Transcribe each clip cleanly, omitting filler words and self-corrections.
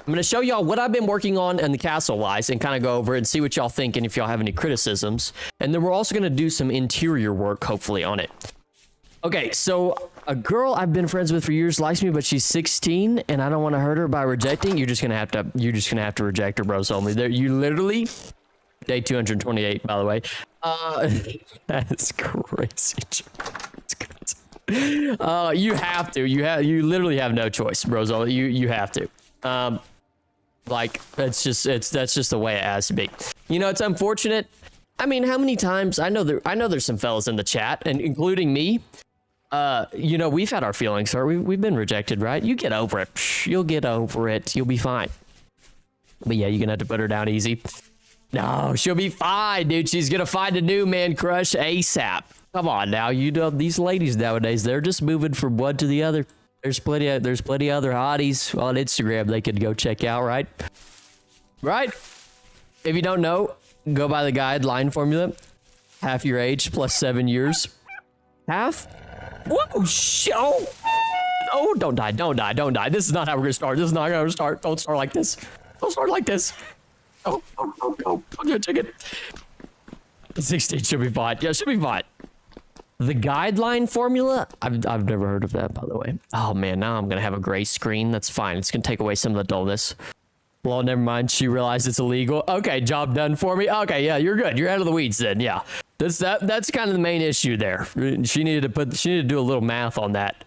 I'm going to show y'all what I've been working on in the castle-wise and kind of go over it and see what y'all think and if y'all have any criticisms. And then we're also going to do some interior work, hopefully, on it. Okay, so a girl I've been friends with for years likes me, but she's 16, and I don't want to hurt her by rejecting. You're just gonna have to reject her, bros. Only there. You literally, day 228, by the way. That's crazy. That's crazy. You have to. You literally have no choice, bros. Only you have to. Like that's just the way it has to be. You know, it's unfortunate. I mean, how many times I know there's some fellas in the chat, and including me. You know, we've had our feelings, sir. We've been rejected, right? You get over it. Psh, you'll get over it. You'll be fine. But yeah, you're gonna have to put her down easy. No, she'll be fine, dude. She's gonna find a new man crush ASAP. Come on now, you know these ladies nowadays, they're just moving from one to the other. There's plenty of other hotties on Instagram they could go check out, right? Right? If you don't know, go by the guideline formula. Half your age plus 7 years. Half? Whoa, show! Oh, don't die. This is not how we're gonna start. This is not how we're gonna start. Don't start like this. Don't start like this. Oh, I'm gonna take it. 16 should be fine. Yeah, should be fine. The guideline formula? I've never heard of that, by the way. Oh man, now I'm gonna have a gray screen. That's fine. It's gonna take away some of the dullness. Well, never mind. She realized it's illegal. Okay, job done for me. Okay, yeah, you're good. You're out of the weeds then. Yeah. That's kind of the main issue there. She needed to do a little math on that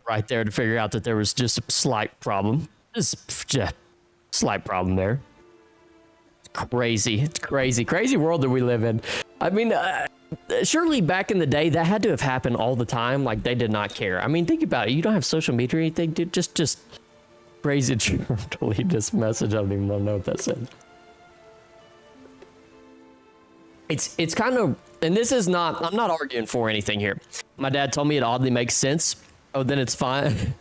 right there to figure out that there was just a slight problem. Just slight problem there. It's crazy world that we live in. I mean, surely back in the day that had to have happened all the time. Like they did not care. I mean, think about it. You don't have social media or anything, dude. Just crazy. Delete this message. I don't even know what that said. It's kind of, and this is not, I'm not arguing for anything here. My dad told me it oddly makes sense. Oh, then it's fine.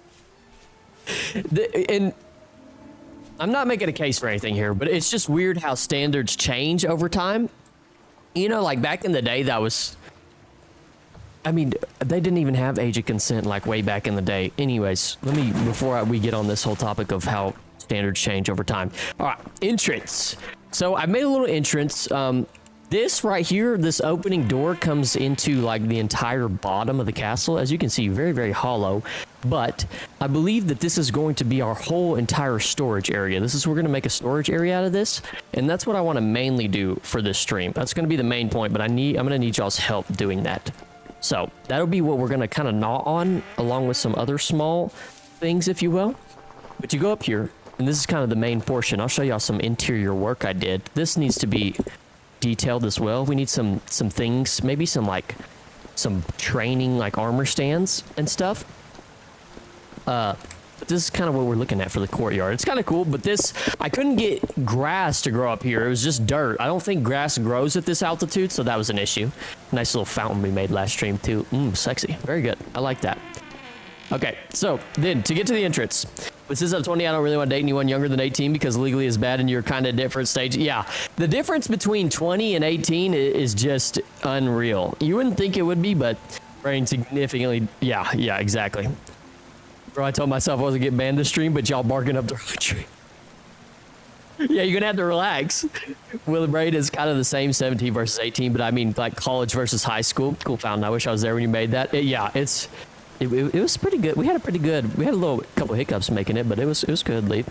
And I'm not making a case for anything here, but it's just weird how standards change over time. You know, like back in the day, I mean, they didn't even have age of consent like way back in the day. Anyways, before we get on this whole topic of how standards change over time. All right, entrance. So I made a little entrance. This right here, this opening door comes into like the entire bottom of the castle. As you can see, very, very hollow. But I believe that this is going to be our whole entire storage area. We're going to make a storage area out of this. And that's what I want to mainly do for this stream. That's going to be the main point, but I'm going to need y'all's help doing that. So that'll be what we're going to kind of gnaw on, along with some other small things, if you will. But you go up here, and this is kind of the main portion. I'll show y'all some interior work I did. This needs to be detailed as well. We need some things, maybe some training like armor stands and stuff. But this is kind of what we're looking at for the courtyard. It's kind of cool, but I couldn't get grass to grow up here. It was just dirt. I don't think grass grows at this altitude, so that was an issue. Nice little fountain we made last stream too. Sexy. Very good. I like that. Okay, so then to get to the entrance. But since I'm 20, I don't really want to date anyone younger than 18 because legally is bad and you're kind of different stage. Yeah, the difference between 20 and 18 is just unreal. You wouldn't think it would be, but brain significantly. Yeah, exactly. Bro, I told myself I wasn't getting banned this stream, but y'all barking up the right tree. Yeah, you're gonna have to relax. Will Braid is kind of the same 17 versus 18, but I mean like college versus high school. Cool fountain. I wish I was there when you made that. It was pretty good. We had a couple hiccups making it, but it was good, Lee.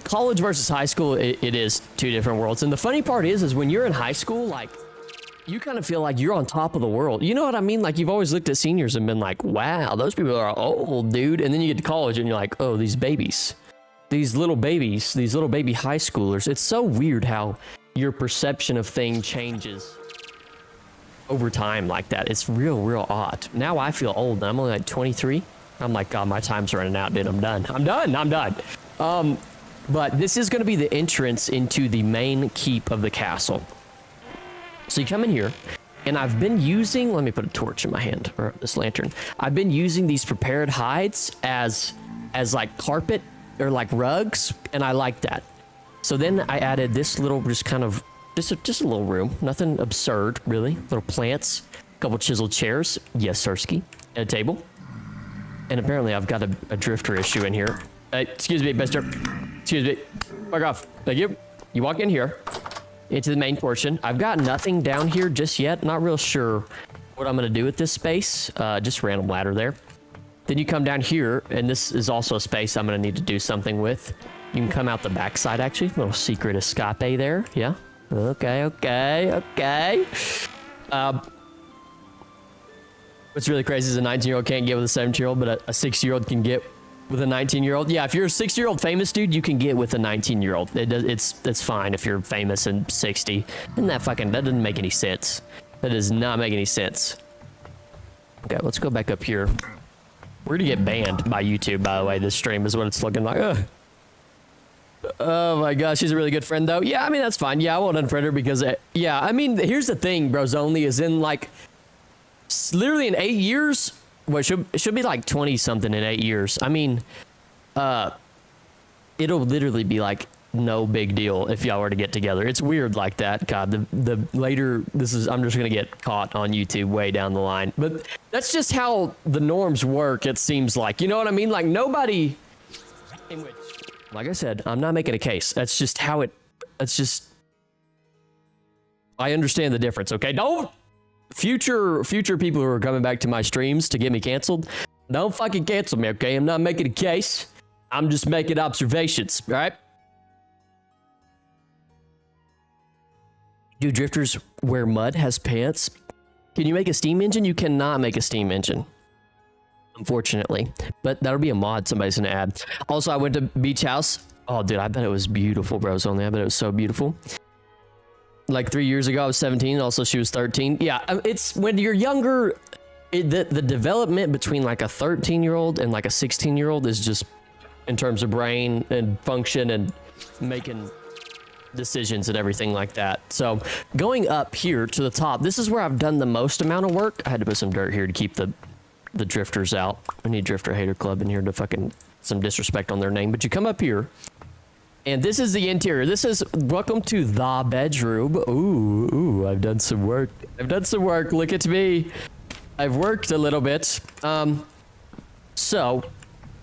College versus high school, it is two different worlds. And the funny part is when you're in high school, like you kind of feel like you're on top of the world. You know what I mean? Like you've always looked at seniors and been like, wow, those people are old, dude. And then you get to college and you're like, oh, these babies, these little baby high schoolers. It's so weird how your perception of things changes over time like that. It's real odd. Now I feel old. I'm only like 23. I'm like, God, my time's running out, dude. I'm done. But this is going to be the entrance into the main keep of the castle. So you come in here, and I've been using, let me put a torch in my hand, or this lantern. I've been using these prepared hides as like carpet or like rugs, and I like that. So then I added this little, just a little room, nothing absurd, really. Little plants, a couple chiseled chairs, yes, Sirski, and a table. And apparently I've got a drifter issue in here. Hey, excuse me, mister. Excuse me. Fuck off. Thank you. You walk in here into the main portion. I've got nothing down here just yet. Not real sure what I'm going to do with this space. Just random ladder there. Then you come down here, and this is also a space I'm going to need to do something with. You can come out the backside, actually. Little secret escape there. Yeah. Okay. What's really crazy is a 19-year-old can't get with a 17-year-old, but a 60-year-old can get with a 19-year-old. Yeah, if you're a 60-year-old famous dude, you can get with a 19-year-old. It's fine if you're famous and 60. And that doesn't make any sense. That does not make any sense. Okay, let's go back up here. We're gonna get banned by YouTube, by the way. This stream is what it's looking like. Ugh. Oh my gosh, she's a really good friend though. Yeah, I mean, that's fine. Yeah, I won't unfriend her because, yeah, I mean, here's the thing, bros only is in like, literally in 8 years, well, it should be like 20 something in 8 years. I mean, it'll literally be like no big deal if y'all were to get together. It's weird like that. God, the later I'm just gonna get caught on YouTube way down the line. But that's just how the norms work. It seems like, you know what I mean? Like nobody. In which, like I said, I'm not making a case. That's just how it. That's just. I understand the difference. Okay, don't. Future people who are coming back to my streams to get me canceled, don't fucking cancel me, okay? I'm not making a case. I'm just making observations, all right? Do drifters wear mud has pants? Can you make a steam engine? You cannot make a steam engine, unfortunately. But that'll be a mod somebody's gonna add. Also, I went to Beach House. Oh, dude, I bet it was beautiful, bros. Only I bet it was so beautiful. Like 3 years ago, I was 17. Also, she was 13. Yeah, it's when you're younger, the development between like a 13-year-old and like a 16-year-old is just in terms of brain and function and making decisions and everything like that. So going up here to the top, this is where I've done the most amount of work. I had to put some dirt here to keep the drifters out. I need Drifter Hater Club in here to fucking some disrespect on their name. But you come up here. And this is the interior. This is welcome to the bedroom. Ooh, I've done some work. Look at me. I've worked a little bit. So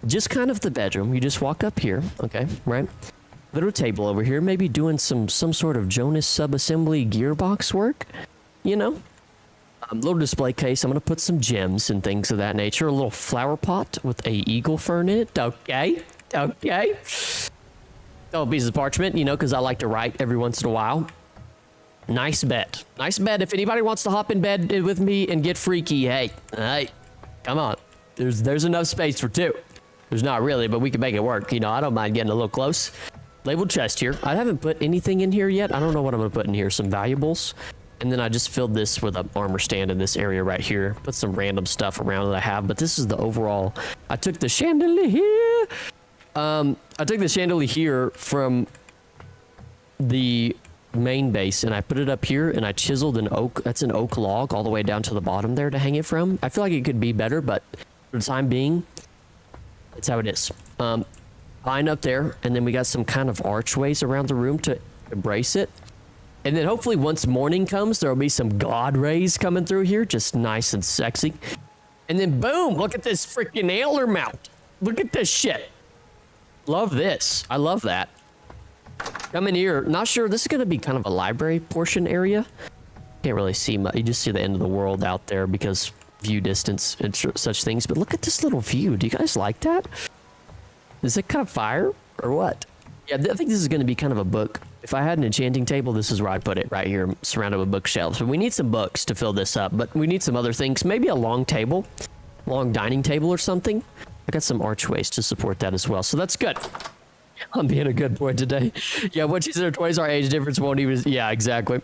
just kind of the bedroom. You just walk up here, okay, right? Little table over here, maybe doing some sort of Jonas subassembly gearbox work, you know? Little display case. I'm gonna put some gems and things of that nature. A little flower pot with a eagle fern in it. Okay. Oh, pieces of parchment, you know, because I like to write every once in a while. Nice bed. If anybody wants to hop in bed with me and get freaky, hey, come on. There's enough space for two. There's not really, but we can make it work. You know, I don't mind getting a little close. Labeled chest here. I haven't put anything in here yet. I don't know what I'm gonna put in here. Some valuables. And then I just filled this with an armor stand in this area right here. Put some random stuff around that I have, but this is the overall. I took the chandelier. I took the chandelier from the main base and I put it up here and I chiseled an oak. That's an oak log all the way down to the bottom there to hang it from. I feel like it could be better, but for the time being, it's how it is. Vine up there, and then we got some kind of archways around the room to embrace it. And then hopefully once morning comes, there'll be some god rays coming through here, just nice and sexy. And then boom, look at this freaking antler mount. Look at this shit. Love this. I love that. Come in here. Not sure. This is going to be kind of a library portion area. Can't really see much. You just see the end of the world out there because view distance and such things. But look at this little view. Do you guys like that? Is it kind of fire or what? Yeah, I think this is going to be kind of a book. If I had an enchanting table, this is where I'd put it, right here, surrounded with bookshelves. But we need some books to fill this up. But we need some other things. Maybe a long table, long dining table or something. I got some archways to support that as well. So that's good. I'm being a good boy today. Yeah, once she's in her 20s, our age difference won't even... Yeah, exactly.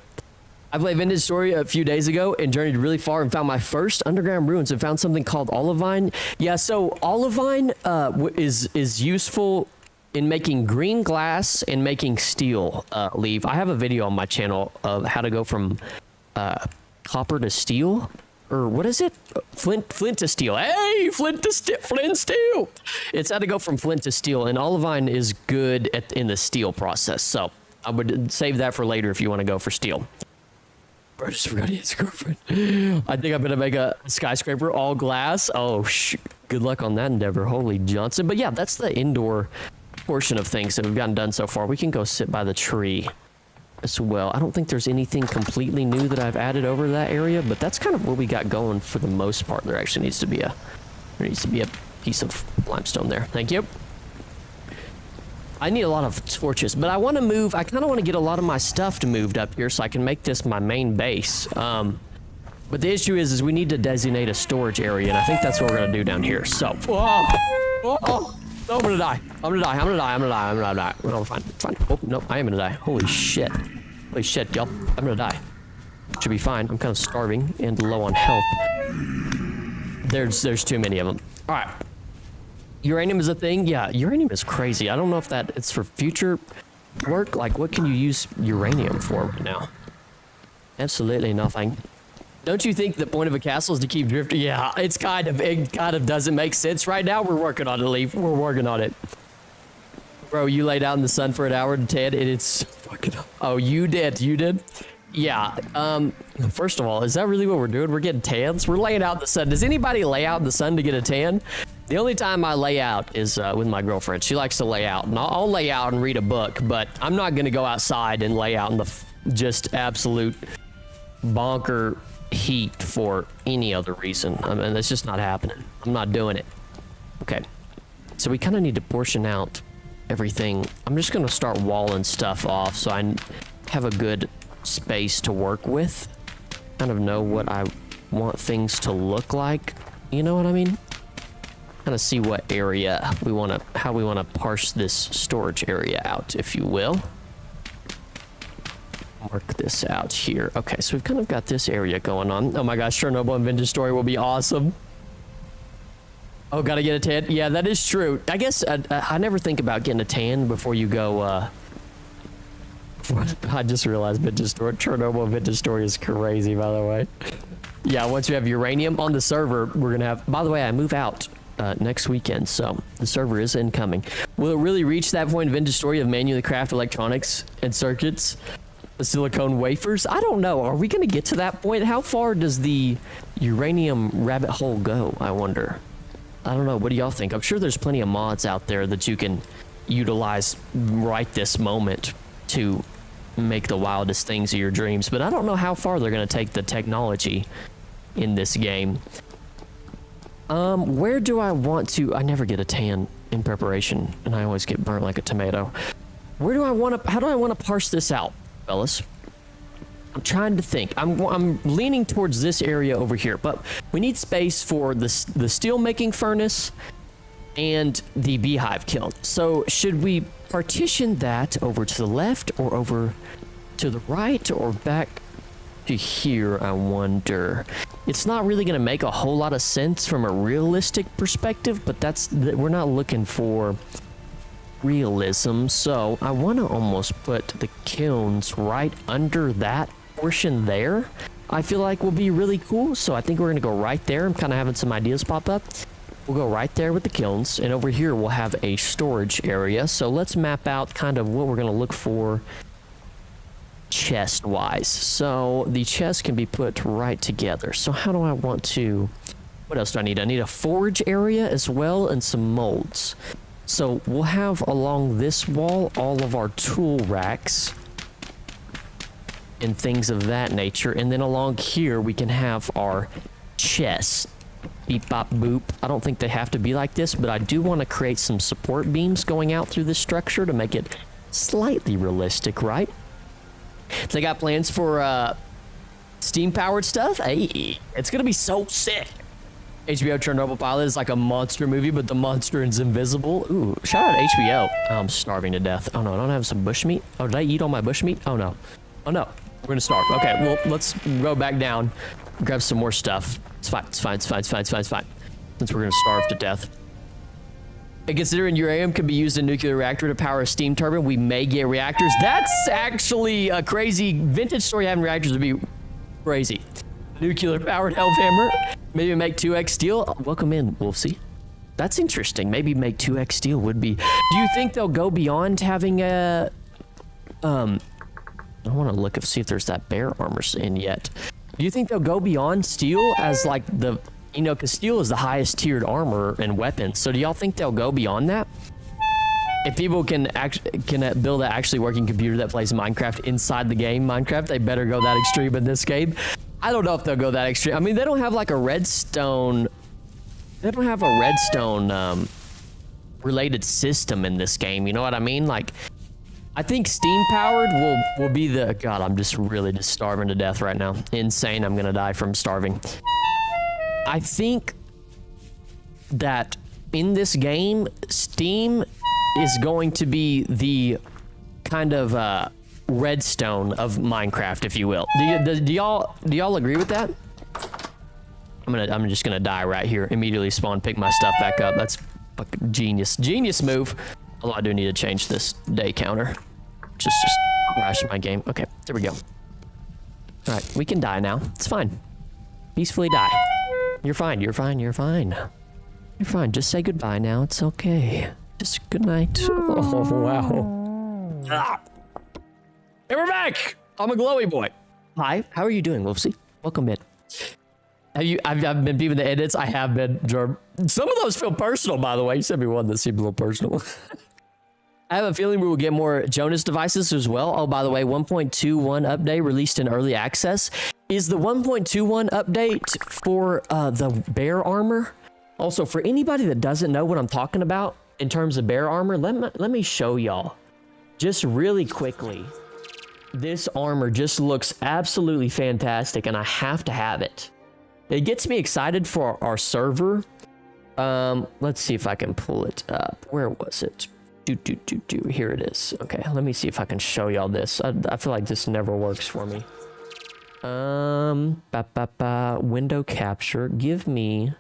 I played Vintage Story a few days ago and journeyed really far and found my first underground ruins and found something called olivine. Yeah, so olivine is useful in making green glass and making steel leaf. I have a video on my channel of how to go from copper to steel. Or what is it? Flint to steel. Hey, flint steel. It's how to go from flint to steel, and olivine is good in the steel process. So I would save that for later if you want to go for steel. Bro, I just forgot he has a girlfriend. I think I'm gonna make a skyscraper all glass. Oh, good luck on that endeavor. Holy Johnson. But yeah, that's the indoor portion of things that we've gotten done so far. We can go sit by the tree as well. I don't think there's anything completely new that I've added over to that area, but that's kind of what we got going for the most part. There actually needs to be a piece of limestone there. Thank you. I need a lot of torches, but I want to move. I kind of want to get a lot of my stuff moved up here so I can make this my main base. But the issue is we need to designate a storage area, and I think that's what we're gonna do down here. So, I'm gonna die. I'm gonna die. No, fine. Oh no, I am gonna die. Holy shit, y'all. I'm gonna die. Should be fine. I'm kind of starving and low on health. There's too many of them. All right. Uranium is a thing? Yeah, uranium is crazy. I don't know if it's for future work. Like, what can you use uranium for right now? Absolutely nothing. Don't you think the point of a castle is to keep drifting? Yeah, it kind of doesn't make sense right now. We're working on it, Leaf. We're working on it. Bro, you laid out in the sun for an hour to tan, and it's fucking up. Oh, you did? Yeah. First of all, is that really what we're doing? We're getting tans? We're laying out in the sun. Does anybody lay out in the sun to get a tan? The only time I lay out is with my girlfriend. She likes to lay out, and I'll lay out and read a book, but I'm not going to go outside and lay out in the just absolute bonker heat for any other reason. I mean, that's just not happening. I'm not doing it. Okay. So we kind of need to portion out everything. I'm just going to start walling stuff off so I have a good space to work with. Kind of know what I want things to look like. You know what I mean? Kind of see what area how we want to parse this storage area out, if you will. Mark this out here. Okay, so we've kind of got this area going on. Oh my gosh, Chernobyl and Vintage Story will be awesome. Oh, gotta get a tan. Yeah, that is true. I guess I never think about getting a tan before you go. I just realized Vintage Story, Chernobyl and Vintage Story is crazy, by the way. Yeah, once we have uranium on the server, we're gonna have. By the way, I move out next weekend, so the server is incoming. Will it really reach that point of Vintage Story of manually craft electronics and circuits? The silicone wafers? I don't know. Are we going to get to that point? How far does the uranium rabbit hole go, I wonder? I don't know. What do y'all think? I'm sure there's plenty of mods out there that you can utilize right this moment to make the wildest things of your dreams, but I don't know how far they're going to take the technology in this game. Where do I want to... I never get a tan in preparation, and I always get burnt like a tomato. Where do I want to... How do I want to parse this out, fellas? I'm trying to think. I'm leaning towards this area over here, but we need space for the steel making furnace and the beehive kiln. So should we partition that over to the left or over to the right or back to here, I wonder? It's not really going to make a whole lot of sense from a realistic perspective, but we're not looking for realism, so I want to almost put the kilns right under that portion there. I feel like will be really cool, so I think we're going to go right there. I'm kind of having some ideas pop up. We'll go right there with the kilns, and over here we'll have a storage area. So let's map out kind of what we're going to look for chest wise. So the chest can be put right together. So how do I want to... What else do I need? I need a forge area as well and some molds. So we'll have along this wall all of our tool racks and things of that nature. And then along here we can have our chests. Beep, bop, boop. I don't think they have to be like this, but I do want to create some support beams going out through this structure to make it slightly realistic, right? They got plans for steam-powered stuff? Hey, it's going to be so sick. HBO Chernobyl Pilot is like a monster movie, but the monster is invisible. Ooh, shout out HBO. Oh, I'm starving to death. Oh no, I don't have some bushmeat. Oh, did I eat all my bushmeat? Oh no. Oh no, we're gonna starve. Okay, well, let's go back down, grab some more stuff. It's fine, it's fine, it's fine, it's fine, it's fine, it's fine. Since we're gonna starve to death. And considering uranium can be used in a nuclear reactor to power a steam turbine, we may get reactors. That's actually a crazy Vintage Story. Having reactors would be crazy. Nuclear powered health hammer. Maybe make 2x steel. Welcome in, Wolfsy. That's interesting. Maybe make 2x steel would be. Do you think they'll go beyond having a I want to look and see if there's that bear armor in yet. Do you think they'll go beyond steel as like the, you know, because steel is the highest tiered armor and weapons. So do y'all think they'll go beyond that? If people can build an actually working computer that plays Minecraft inside the game Minecraft, they better go that extreme in this game. I don't know if they'll go that extreme. I mean, they don't have like a redstone. They don't have a redstone related system in this game. You know what I mean? Like, I think steam powered will be the, God, I'm just really just starving to death right now. Insane. I'm gonna die from starving. I think that in this game, steam is going to be the kind of redstone of Minecraft, if you will. Do y'all agree with that? I'm just gonna die right here. Immediately spawn, pick my stuff back up. That's fucking genius move. Although I do need to change this day counter. Just crash my game. Okay, there we go. All right, we can die now. It's fine. Peacefully die. You're fine. You're fine. You're fine. You're fine. Just say goodbye now. It's okay. Just good night. Oh wow. Ah. Hey, we're back. I'm a glowy boy. Hi. How are you doing, Wolfsy? Welcome in. I've been viewing the edits. I have been, Jerm. Some of those feel personal, by the way. You sent me one that seemed a little personal. I have a feeling we will get more Jonas devices as well. Oh, by the way, 1.21 update released in early access. Is the 1.21 update for the bear armor? Also, for anybody that doesn't know what I'm talking about in terms of bear armor, let me show y'all just really quickly. This armor just looks absolutely fantastic, and I have to have it. It gets me excited for our server. Let's see if I can pull it up. Where was it? Here it is. Okay, let me see if I can show y'all this. I feel like this never works for me. Window capture. Give me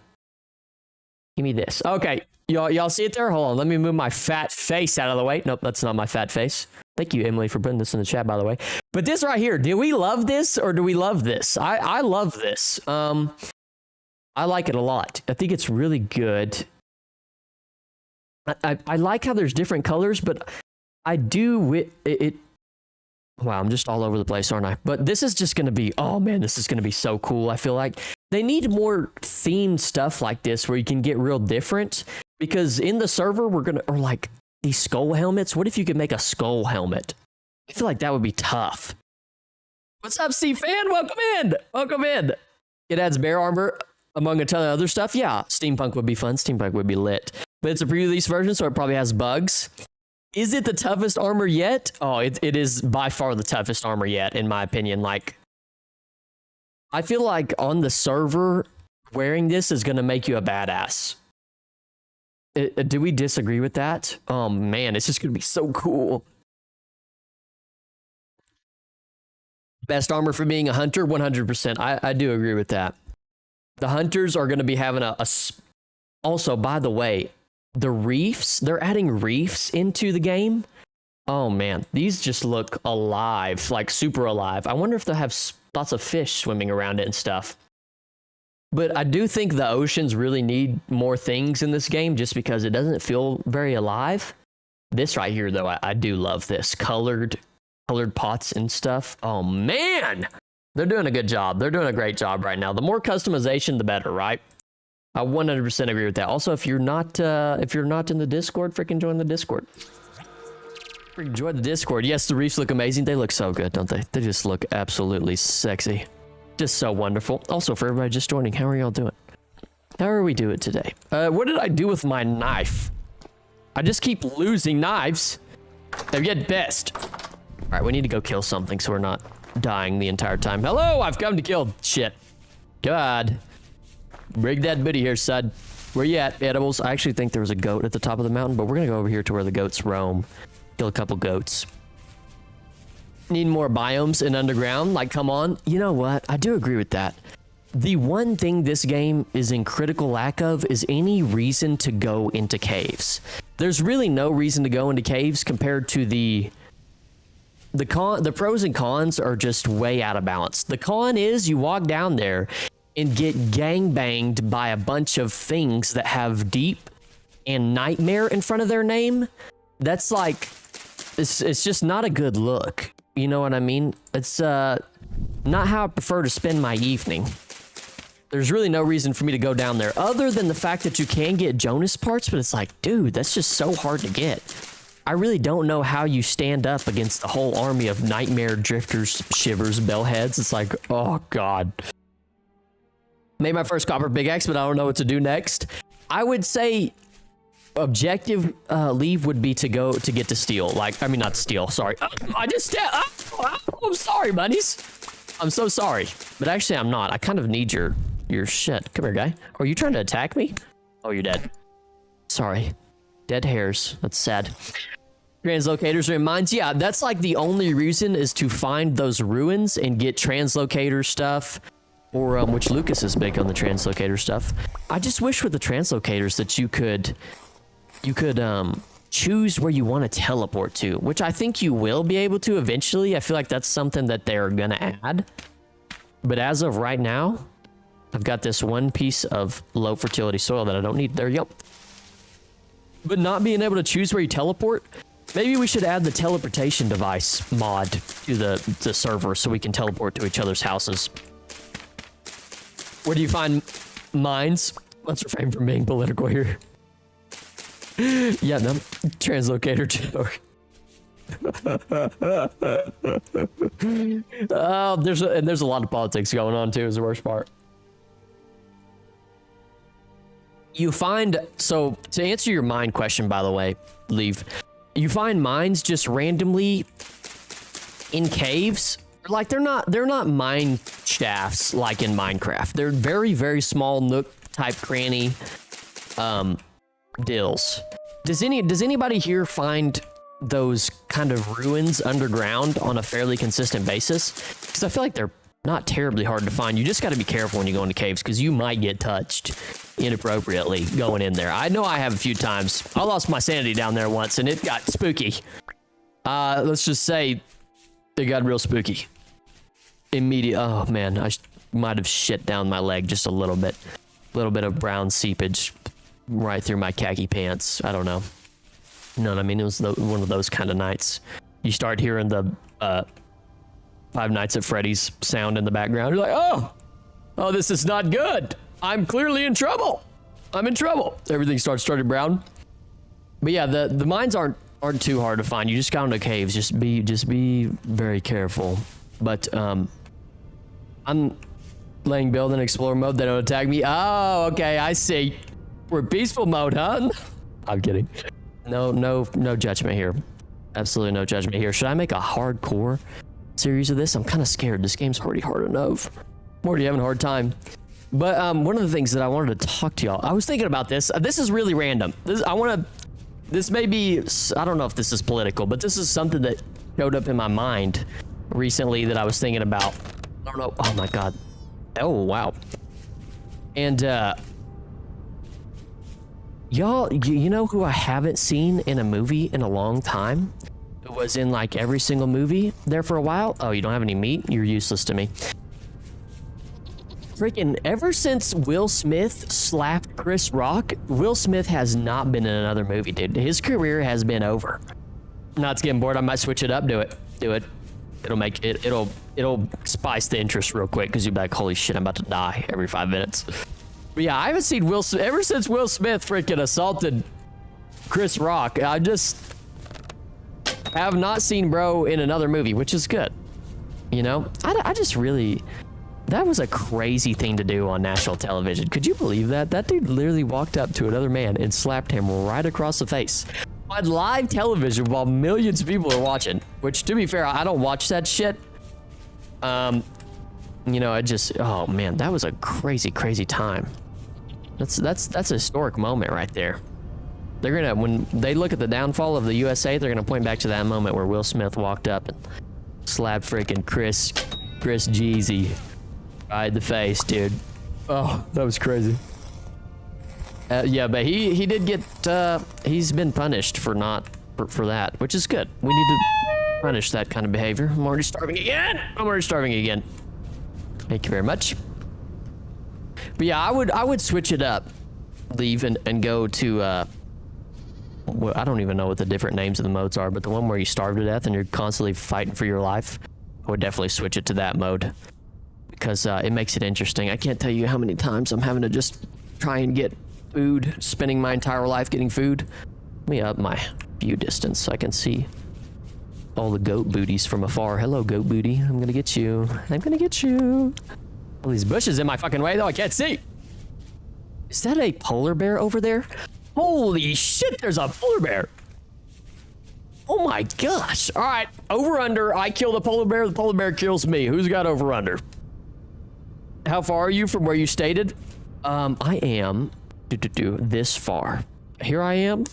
this. Okay, y'all see it there? Hold on, let me move my fat face out of the way. Nope, that's not my fat face. Thank you, Emily, for putting this in the chat, by the way. But this right here, do we love this or do we love this? I love this. I like it a lot. I think it's really good. I like how there's different colors, but I do it. Wow, I'm just all over the place, aren't I? But this is just going to be, oh man, this is going to be so cool. I feel like they need more themed stuff like this where you can get real different, because in the server, or like these skull helmets. What if you could make a skull helmet? I feel like that would be tough. What's up, C-Fan? Welcome in. Welcome in. It adds bear armor among a ton of other stuff. Yeah, steampunk would be fun. Steampunk would be lit. But it's a pre-release version, so it probably has bugs. Is it the toughest armor yet? Oh, it is by far the toughest armor yet, in my opinion. Like, I feel like on the server, wearing this is going to make you a badass. Do we disagree with that? Oh, man, it's just going to be so cool. Best armor for being a hunter? 100%. I do agree with that. The hunters are going to be having Also, by the way, the reefs, they're adding reefs into the game. Oh man, these just look alive, like super alive. I wonder if they'll have lots of fish swimming around it and stuff. But I do think the oceans really need more things in this game just because it doesn't feel very alive. This right here, though, I do love this. Colored pots and stuff. Oh man, they're doing a good job. They're doing a great job right now. The more customization, the better, right? I 100% agree with that. Also, if you're not in the Discord, freaking join the Discord. Freaking join the Discord. Yes, the reefs look amazing. They look so good, don't they? They just look absolutely sexy. Just so wonderful. Also, for everybody just joining, how are y'all doing? How are we doing today? What did I do with my knife? I just keep losing knives. They get best. All right, we need to go kill something so we're not dying the entire time. Hello, I've come to kill shit. God. Bring that booty here, son. Where you at, edibles? I actually think there was a goat at the top of the mountain, but we're gonna go over here to where the goats roam. Kill a couple goats. Need more biomes in underground? Like, come on. You know what? I do agree with that. The one thing this game is in critical lack of is any reason to go into caves. There's really no reason to go into caves compared to the pros and cons are just way out of balance. The con is you walk down there and get gangbanged by a bunch of things that have deep and nightmare in front of their name. That's like, it's just not a good look. You know what I mean? It's not how I prefer to spend my evening. There's really no reason for me to go down there other than the fact that you can get Jonas parts, but it's like, dude, that's just so hard to get. I really don't know how you stand up against the whole army of nightmare drifters, shivers, bellheads. It's like, oh god. Made my first copper pickaxe, but I don't know what to do next. I would say objective leave would be to get to steel. Like, I mean, not steel, sorry. I'm sorry, buddies. I'm so sorry. But actually, I'm not. I kind of need your shit. Come here, guy. Are you trying to attack me? Oh, you're dead. Sorry. Dead hairs. That's sad. Translocators are in mines. Yeah, that's like the only reason is to find those ruins and get translocator stuff. Or, which Lucas is big on the translocator stuff. I just wish with the translocators that you could choose where you want to teleport to, which I think you will be able to eventually. I feel like that's something that they're gonna add. But as of right now, I've got this one piece of low fertility soil that I don't need. There you go. But not being able to choose where you teleport, maybe we should add the teleportation device mod to the server so we can teleport to each other's houses. Where do you find mines? Let's refrain from being political here. Yeah, no, translocator joke. Oh, there's a lot of politics going on too, is the worst part. You find, so to answer your mine question, by the way, Leave, you find mines just randomly in caves. Like they're not mine shafts like in Minecraft. They're very, very small nook type cranny dills. Does anybody here find those kind of ruins underground on a fairly consistent basis? Because I feel like they're not terribly hard to find. You just got to be careful when you go into caves because you might get touched inappropriately going in there. I know I have a few times. I lost my sanity down there once and it got spooky. Let's just say it got real spooky. Oh man, I might have shit down my leg just a little bit. A little bit of brown seepage right through my khaki pants. I don't know. You know what I mean? It was one of those kind of nights. You start hearing the Five Nights at Freddy's sound in the background. You're like, oh, this is not good. I'm clearly in trouble. I'm in trouble. Everything starts turning brown. But yeah, the mines aren't too hard to find. You just got into caves. Just be very careful. But I'm laying build in explore mode. They don't attack me. Oh, okay, I see. We're peaceful mode, huh? I'm kidding. No judgment here. Absolutely no judgment here. Should I make a hardcore series of this? I'm kind of scared. This game's already hard enough. I'm already having a hard time. But one of the things that I wanted to talk to y'all, I was thinking about this. This is really random. This may be, I don't know if this is political, but this is something that showed up in my mind recently that I was thinking about. I don't know. Oh my God. Oh, wow. And y'all, you know who I haven't seen in a movie in a long time? Who was in like every single movie there for a while? Oh, you don't have any meat? You're useless to me. Freaking ever since Will Smith slapped Chris Rock, Will Smith has not been in another movie, dude. His career has been over. Not getting bored. I might switch it up. Do it. It'll spice the interest real quick because you'll be like, holy shit, I'm about to die every 5 minutes. But yeah, I haven't seen Will Smith ever since Will Smith freaking assaulted Chris Rock. I just have not seen bro in another movie, which is good. You know, I just really, that was a crazy thing to do on national television. Could you believe that? That dude literally walked up to another man and slapped him right across the face on live television while millions of people are watching, which to be fair, I don't watch that shit. You know, oh man, that was a crazy time. That's a historic moment right there. They're gonna, when they look at the downfall of the USA, they're gonna point back to that moment where Will Smith walked up and slapped freaking Chris Jeezy right in the face, dude. Oh, that was crazy. Yeah, but he did get he's been punished for that, which is good. We need to punish that kind of behavior. I'm already starving again. Thank you very much. But yeah, I would switch it up, leave and go to I don't even know what the different names of the modes are, but the one where you starve to death and you're constantly fighting for your life, I would definitely switch it to that mode because it makes it interesting. I can't tell you how many times I'm having to just try and get food, spending my entire life getting food. Let me up my view distance so I can see all the goat booties from afar. Hello, goat booty. I'm gonna get you. I'm gonna get you. All these bushes in my fucking way, though. I can't see. Is that a polar bear over there? Holy shit, there's a polar bear. Oh my gosh. All right, over under. I kill the polar bear kills me. Who's got over under? How far are you from where you stated? I am this far. Here I am.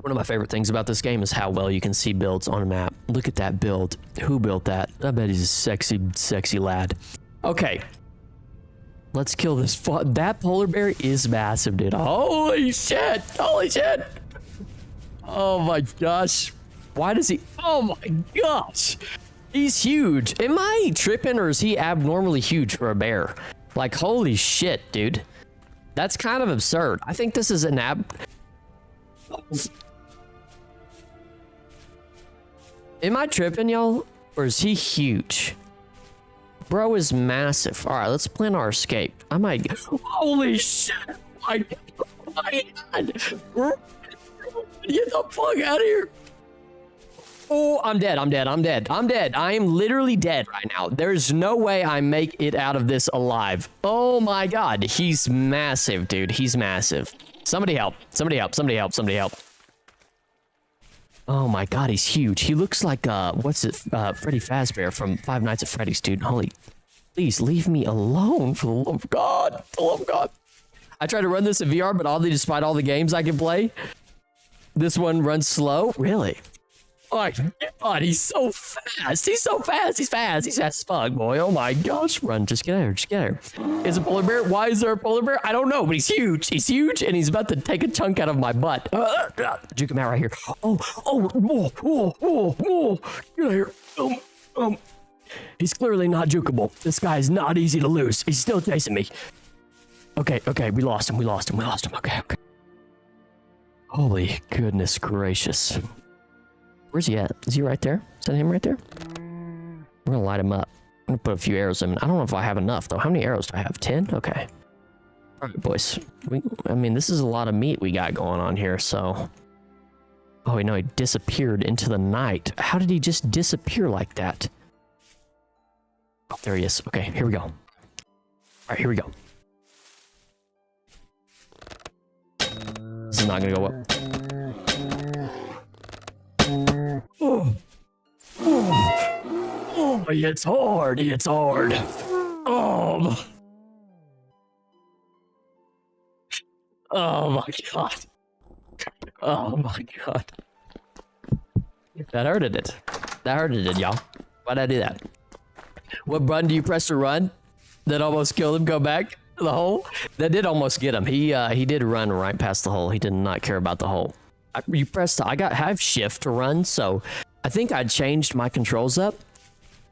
One of my favorite things about this game is how well you can see builds on a map. Look at that build. Who built that? I bet he's a sexy, sexy lad. Okay. Let's kill this. That polar bear is massive, dude. Holy shit. Holy shit. Oh my gosh. Why does he? Oh my gosh. He's huge. Am I tripping or is he abnormally huge for a bear? Like, holy shit, dude. That's kind of absurd. I think this is an Am I tripping, y'all? Or is he huge? Bro is massive. All right, let's plan our escape. I might... Holy shit! My God! Get the fuck out of here! Oh, I'm dead. I'm dead. I'm dead. I'm dead. I am literally dead right now. There's no way I make it out of this alive. Oh my God. He's massive, dude. He's massive. Somebody help. Somebody help. Somebody help. Somebody help. Oh my God, he's huge. He looks like, what's it, Freddy Fazbear from Five Nights at Freddy's, dude. Holy, please leave me alone for the love of God. For the love of God. I tried to run this in VR, but oddly, despite all the games I can play, this one runs slow. Really? Oh my God, he's so fast. He's so fast. He's fast. He's fast as fuck, boy. Oh my gosh. Run. Just get out of here. Just get out of here. Is a polar bear? Why is there a polar bear? I don't know, but he's huge. He's huge, and he's about to take a chunk out of my butt. Juke him out right here. Get out of here. He's clearly not jukeable. This guy is not easy to lose. He's still chasing me. Okay. We lost him. Okay. Holy goodness gracious. Where's he at? Is he right there? Is that him right there? We're gonna light him up. I'm gonna put a few arrows in. I don't know if I have enough though. How many arrows do I have? 10? Okay. All right, boys. I mean, this is a lot of meat we got going on here, so... Oh, wait, no, he disappeared into the night. How did he just disappear like that? Oh, there he is. Okay, here we go. All right, here we go. This is not gonna go up. Oh, it's hard. It's hard. Oh my God. Oh my God. That hurted it. That hurted it, y'all. Why'd I do that? What button do you press to run? That almost killed him. Go back to the hole. That did almost get him. He did run right past the hole. He did not care about the hole. You pressed. I have shift to run, so I think I changed my controls up.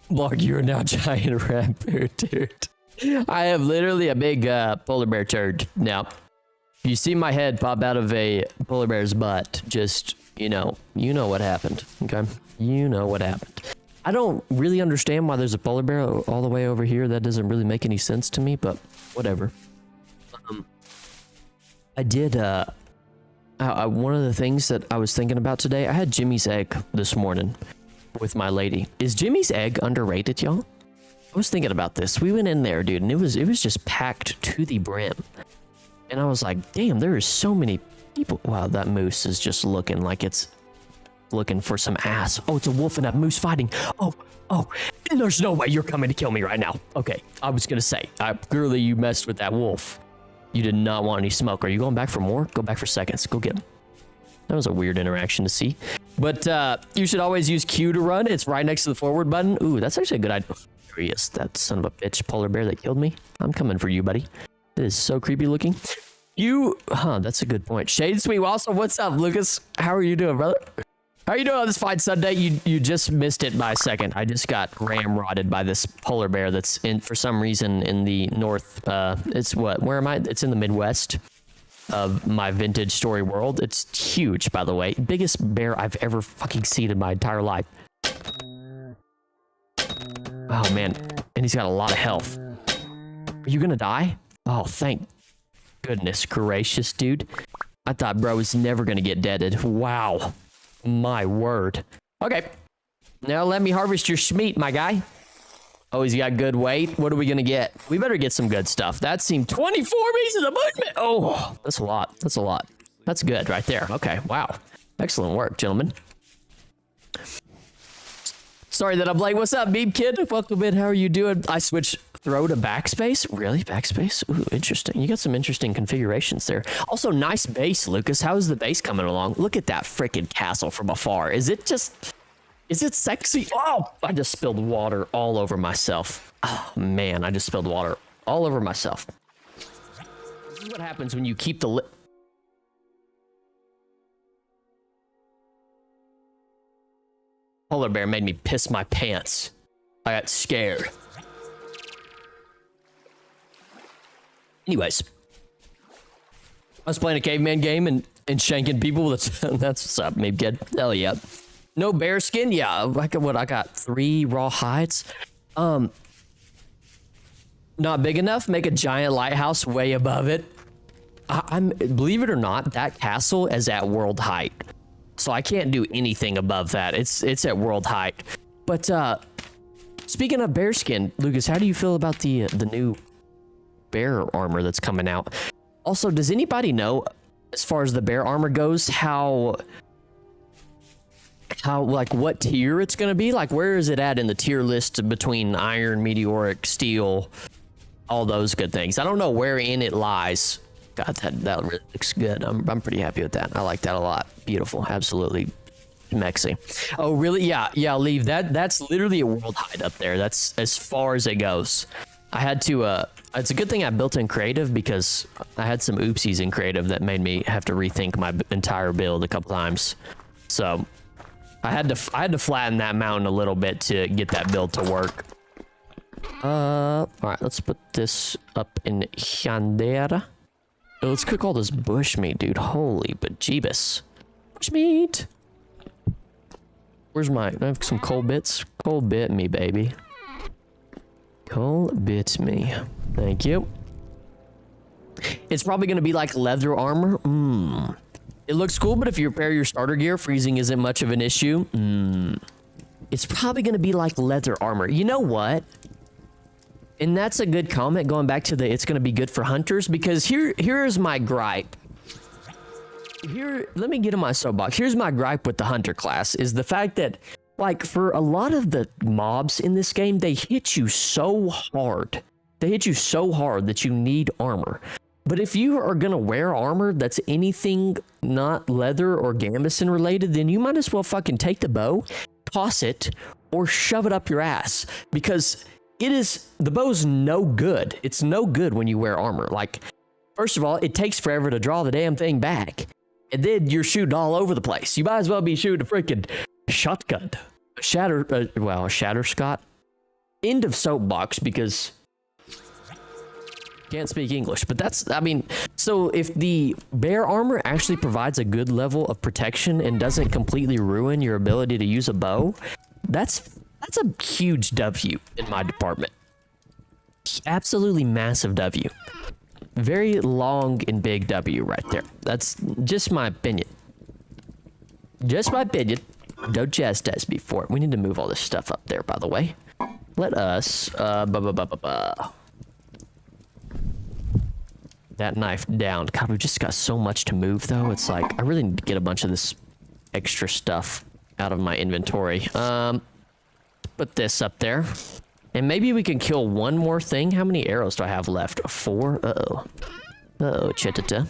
Mark, you're now giant rat bear, dude. I have literally a big polar bear turd. Now, if you see my head pop out of a polar bear's butt, just you know what happened. Okay, you know what happened. I don't really understand why there's a polar bear all the way over here. That doesn't really make any sense to me, but whatever. I did. One of the things that I was thinking about today, I had Jimmy's egg this morning with my lady. Is Jimmy's egg underrated, y'all? I was thinking about this. We went in there, dude, and it was just packed to the brim. And I was like, damn, there are so many people. Wow, that moose is just looking like it's looking for some ass. Oh, it's a wolf and a moose fighting. Oh, there's no way you're coming to kill me right now. Okay, I was gonna say, clearly you messed with that wolf. You did not want any smoke. Are you going back for more? Go back for seconds. Go get him. That was a weird interaction to see. But you should always use Q to run. It's right next to the forward button. Ooh, that's actually a good idea. There he is. That son of a bitch polar bear that killed me. I'm coming for you, buddy. It is so creepy looking. That's a good point. Shade Sweet also, what's up, Lucas? How are you doing, brother? How are you doing on this fine Sunday? You just missed it by a second. I just got ramrodded by this polar bear that's in, for some reason, in the north. It's what? Where am I? It's in the Midwest. of my vintage story world. It's huge, by the way. Biggest bear I've ever fucking seen in my entire life. Oh, man. And he's got a lot of health. Are you gonna die? Oh, thank goodness gracious, dude. I thought bro was never gonna get deaded. Wow. My word. Okay. Now let me harvest your schmeat, my guy. Oh, he's got good weight. What are we gonna get? We better get some good stuff. That seemed 24 pieces of movement. Oh, that's a lot. That's a lot. That's good right there. Okay, wow. Excellent work, gentlemen. Sorry that I'm late. What's up, Beeb Kid? Welcome in. How are you doing? I switched throw to backspace. Really? Backspace? Ooh, interesting. You got some interesting configurations there. Also, nice base, Lucas. How is the base coming along? Look at that freaking castle from afar. Is it sexy? Oh, I just spilled water all over myself. Oh, man, I just spilled water all over myself. This is what happens when you keep the lid. Polar bear made me piss my pants. I got scared. Anyways, I was playing a caveman game and shanking people. That's what's up, maybe kid. Hell yeah. No bear skin? Yeah, I got 3 raw hides. Not big enough? Make a giant lighthouse way above it. I'm believe it or not, that castle is at world height. So I can't do anything above that. It's at world height. But speaking of bear skin, Lucas, how do you feel about the new bear armor that's coming out? Also, does anybody know, as far as the bear armor goes, how like what tier it's gonna be? Like, where is it at in the tier list between iron, meteoric, steel, all those good things? I don't know where in it lies. God, that really looks good. I'm pretty happy with that. I like that a lot. Beautiful, absolutely mexy. Oh, really? Yeah. Leave that. That's literally a world height up there. That's as far as it goes. I had to. It's a good thing I built in creative because I had some oopsies in creative that made me have to rethink my entire build a couple times. So I had to flatten that mountain a little bit to get that build to work. All right, let's put this up in Yandera. Let's cook all this bush meat, dude. Holy bejeebus. Bush meat. Where's I have some coal bits? Coal bit me, baby. Coal bit me. Thank you. It's probably going to be like leather armor. It looks cool, but if you repair your starter gear, freezing isn't much of an issue. It's probably going to be like leather armor. You know what? And that's a good comment, going back to it's going to be good for hunters, because here's my gripe. Let me get in my soapbox. Here's my gripe with the hunter class, is the fact that, like, for a lot of the mobs in this game, they hit you so hard. They hit you so hard that you need armor. But if you are going to wear armor that's anything not leather or gambeson related, then you might as well fucking take the bow, toss it, or shove it up your ass, because the bow's no good. It's no good when you wear armor. Like, first of all, it takes forever to draw the damn thing back. And then you're shooting all over the place. You might as well be shooting a freaking shotgun. A Shatterscott. End of soapbox, because can't speak English. But so if the bear armor actually provides a good level of protection and doesn't completely ruin your ability to use a bow, that's a huge W in my department. Absolutely massive W. Very long and big W right there. That's just my opinion. Just my opinion. Don't chastise me for it. We need to move all this stuff up there, by the way. Let us, that knife down. God, we've just got so much to move, though. It's like, I really need to get a bunch of this extra stuff out of my inventory. Put this up there. And maybe we can kill one more thing. How many arrows do I have left? 4? Uh-oh, chitata.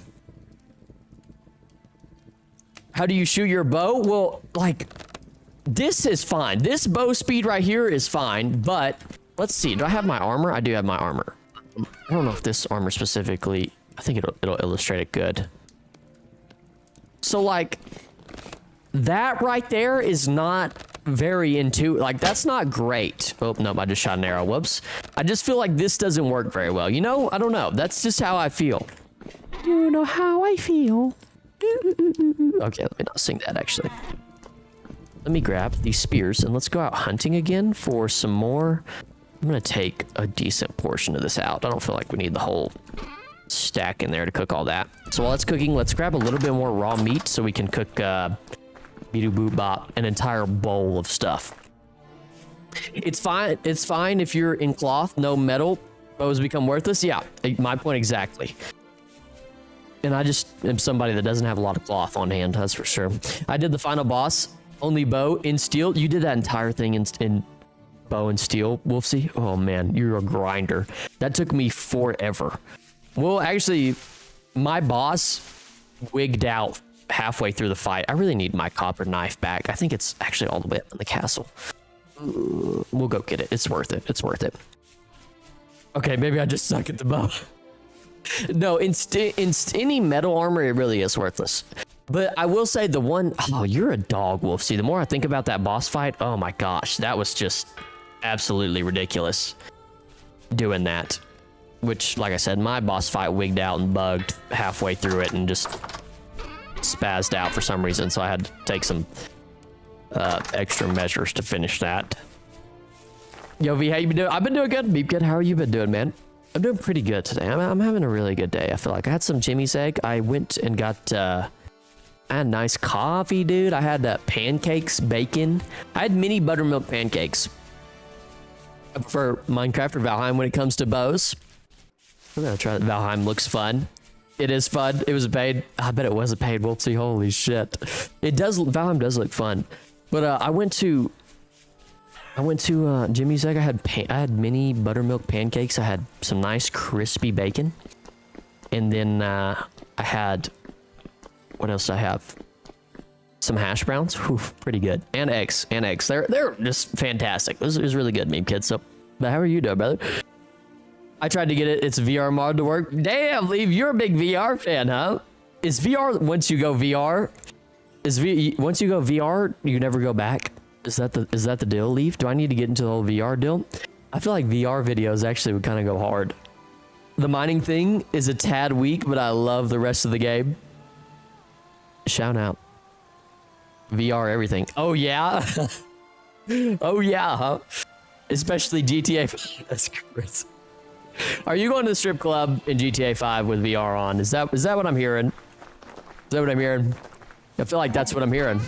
How do you shoot your bow? Well, like, this is fine. This bow speed right here is fine, but let's see. Do I have my armor? I do have my armor. I don't know if this armor specifically, I think it'll illustrate it good. So, like, that right there is not very like, that's not great. Oh, no, I just shot an arrow. Whoops. I just feel like this doesn't work very well. You know, I don't know. That's just how I feel. You know how I feel. Okay, let me not sing that actually. Let me grab these spears and let's go out hunting again for some more. I'm gonna take a decent portion of this out. I don't feel like we need the whole stack in there to cook all that. So while it's cooking, let's grab a little bit more raw meat so we can cook an entire bowl of stuff. It's fine. It's fine if you're in cloth, no metal. Bows become worthless. Yeah, my point exactly. And I just am somebody that doesn't have a lot of cloth on hand, that's for sure. I did the final boss, only bow in steel. You did that entire thing in bow and steel, Wolfsy. Oh man, you're a grinder. That took me forever. Well, actually, my boss wigged out halfway through the fight. I really need my copper knife back. I think it's actually all the way up in the castle. We'll go get it. It's worth it. It's worth it. Okay, maybe I just suck at the bow. No, in any metal armor, it really is worthless. But I will say the one... Oh, you're a dog, Wolfsy. The more I think about that boss fight, oh my gosh, that was just absolutely ridiculous doing that. Which, like I said, my boss fight wigged out and bugged halfway through it and just spazzed out for some reason. So I had to take some extra measures to finish that. Yo, V, how you been doing? I've been doing good. Beep good. How are you been doing, man? I'm doing pretty good today. I'm having a really good day. I feel like I had some Jimmy's egg. I went and got I had nice coffee, dude. I had pancakes, bacon. I had mini buttermilk pancakes. I prefer Minecraft or Valheim when it comes to bows. I'm gonna try that. Valheim looks fun. It is fun. It was a paid. I bet it was a paid Wolfsy. Holy shit. It does. Valheim does look fun. But I went to Jimmy's egg. I had mini buttermilk pancakes. I had some nice crispy bacon, and then I had, what else did I have? Some hash browns. Whew, pretty good. And eggs. They're just fantastic. It was really good, meme kids. So, but how are you doing, brother? I tried to get its VR mod to work. Damn, Leave, you're a big VR fan, huh? Is VR once you go VR? Once you go VR, you never go back? Is that the deal, Leaf? Do I need to get into the whole VR deal? I feel like VR videos actually would kind of go hard. The mining thing is a tad weak, but I love the rest of the game. Shout out. VR everything. Oh yeah? Oh yeah, huh? Especially GTA. That's crazy. Are you going to the strip club in GTA 5 with VR on? Is that what I'm hearing? Is that what I'm hearing? I feel like that's what I'm hearing.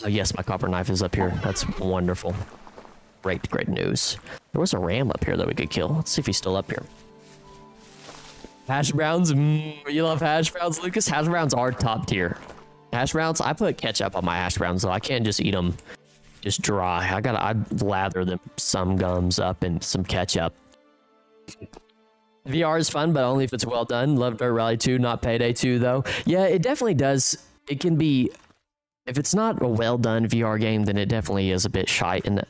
Oh yes, my copper knife is up here. That's wonderful. Great news. There was a ram up here that we could kill. Let's see if he's still up here. Hash browns. You love hash browns, Lucas? Hash browns are top tier. Hash browns, I put ketchup on my hash browns, though. I can't just eat them just dry. I'd lather them some gums up in some ketchup. VR is fun, but only if it's well done. Love Dirt Rally 2, not Payday 2, though. Yeah, it definitely does. It can be... If it's not a well-done VR game, then it definitely is a bit shite. And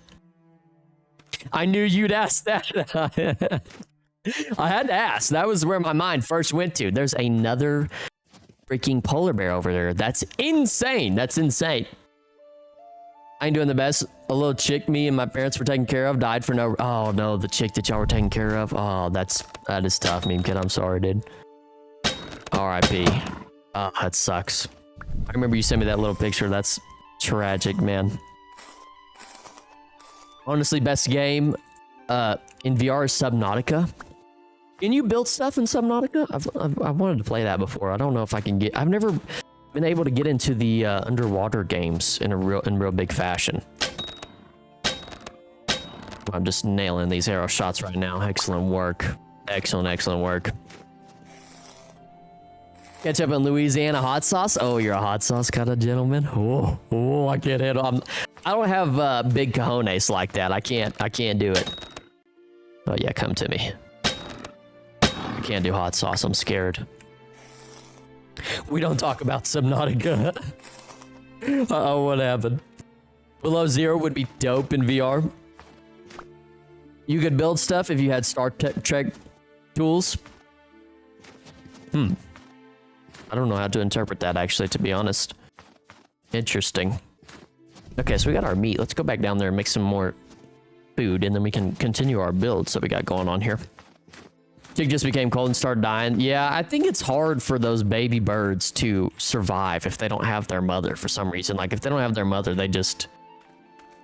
I knew you'd ask that. I had to ask. That was where my mind first went to. There's another freaking polar bear over there. That's insane. That's insane. I ain't doing the best. A little chick me and my parents were taking care of died for no... Oh, no. The chick that y'all were taking care of. Oh, that is tough, meme kid. I'm sorry, dude. R.I.P. Oh, that sucks. I remember you sent me that little picture. That's tragic, man. Honestly, best game in VR is Subnautica. Can you build stuff in Subnautica? I've wanted to play that before. I don't know if I can get... I've never been able to get into the underwater games in real big fashion. I'm just nailing these arrow shots right now. Excellent work. Excellent work. Ketchup and Louisiana hot sauce. Oh, you're a hot sauce kind of gentleman. Oh, I can't handle. I don't have big cojones like that. I can't do it. Oh yeah, come to me. I can't do hot sauce. I'm scared. We don't talk about Subnautica. Uh-oh, what happened? Below Zero would be dope in VR. You could build stuff if you had Star Trek tools. I don't know how to interpret that, actually, to be honest. Interesting. Okay, so we got our meat. Let's go back down there and make some more food, and then we can continue our builds that we got going on here. Chick just became cold and started dying. Yeah, I think it's hard for those baby birds to survive if they don't have their mother for some reason. Like, if they don't have their mother, they just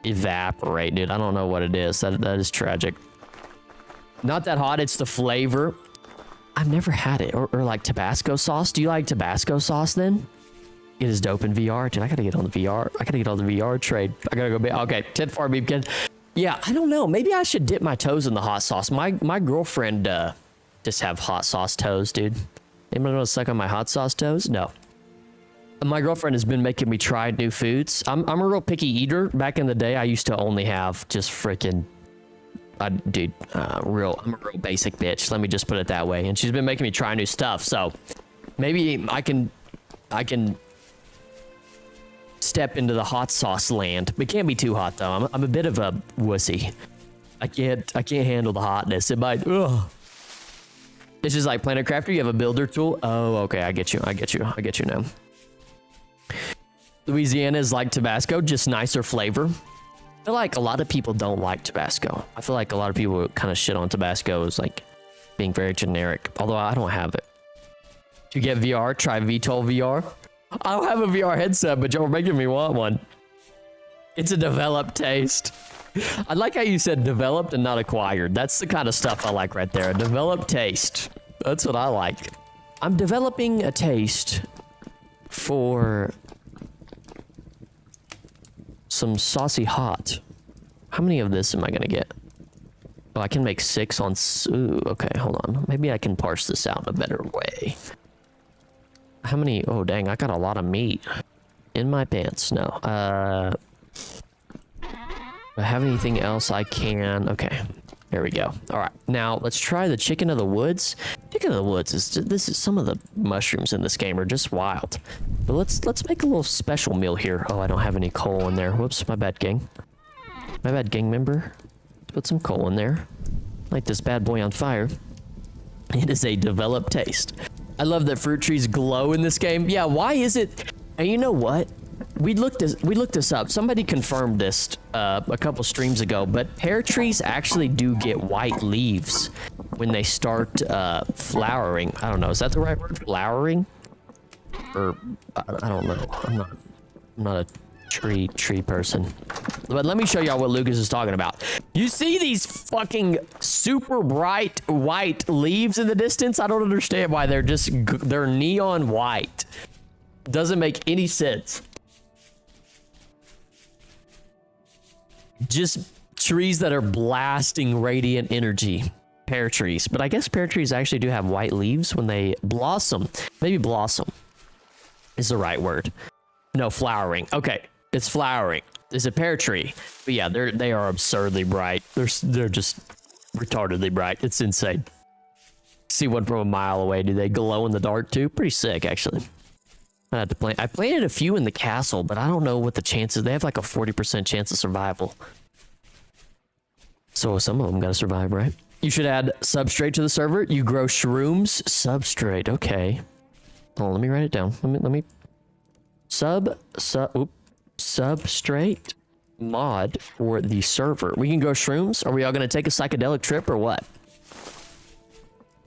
evaporate, dude. I don't know what it is. That is tragic. Not that hot. It's the flavor. I've never had it. Or like Tabasco sauce. Do you like Tabasco sauce then? It is dope in VR. Dude, I gotta get on the VR. I gotta get on the VR trade. I gotta go. Okay, tip for Beepkin. Yeah, I don't know. Maybe I should dip my toes in the hot sauce. My girlfriend just have hot sauce toes, dude. Anybody want to suck on my hot sauce toes? No. My girlfriend has been making me try new foods. I'm a real picky eater. Back in the day, I used to only have just freaking, I'm a real basic bitch. Let me just put it that way. And she's been making me try new stuff. So maybe I can step into the hot sauce land. It can't be too hot though. I'm a bit of a wussy. I can't handle the hotness. It might. Ugh. This is like Planet Crafter. You have a builder tool. Oh, okay. I get you now. Louisiana is like Tabasco, just nicer flavor. I feel like a lot of people don't like Tabasco. I feel like a lot of people kind of shit on Tabasco as like being very generic. Although I don't have it. To get VR, try VTOL VR. I don't have a VR headset, but y'all making me want one. It's a developed taste. I like how you said developed and not acquired. That's the kind of stuff I like right there. A developed taste. That's what I like. I'm developing a taste for some saucy hot. How many of this am I gonna get? Oh, I can make 6 on... Ooh, okay, hold on. Maybe I can parse this out in a better way. How many? Oh, dang, I got a lot of meat in my pants. No. Do I have anything else I can? Okay, there we go. All right, now let's try the chicken of the woods. Chicken of the woods is some of the mushrooms in this game are just wild. But let's make a little special meal here. Oh, I don't have any coal in there. Whoops, my bad, gang. My bad, gang member. Put some coal in there. Light this bad boy on fire. It is a developed taste. I love that fruit trees glow in this game. Yeah, why is it? And you know what? We looked this up. Somebody confirmed this a couple streams ago, but pear trees actually do get white leaves when they start flowering. I don't know. Is that the right word? Flowering? Or I don't know. I'm not a tree person. But let me show y'all what Lucas is talking about. You see these fucking super bright white leaves in the distance? I don't understand why they're neon white. Doesn't make any sense. Just trees that are blasting radiant energy. Pear trees. But I guess pear trees actually do have white leaves when they blossom. Maybe blossom is the right word. No, flowering. Okay, it's flowering. It's a pear tree. But yeah, they are absurdly bright. They're just retardedly bright. It's insane. See one from a mile away. Do they glow in the dark too? Pretty sick, actually. I had to plant. I planted a few in the castle, but I don't know what the chances. They have like a 40% chance of survival. So some of them gotta survive, right? You should add substrate to the server. You grow shrooms. Substrate. Okay. Hold on, let me write it down. Let me. Substrate mod for the server. We can grow shrooms. Are we all gonna take a psychedelic trip or what?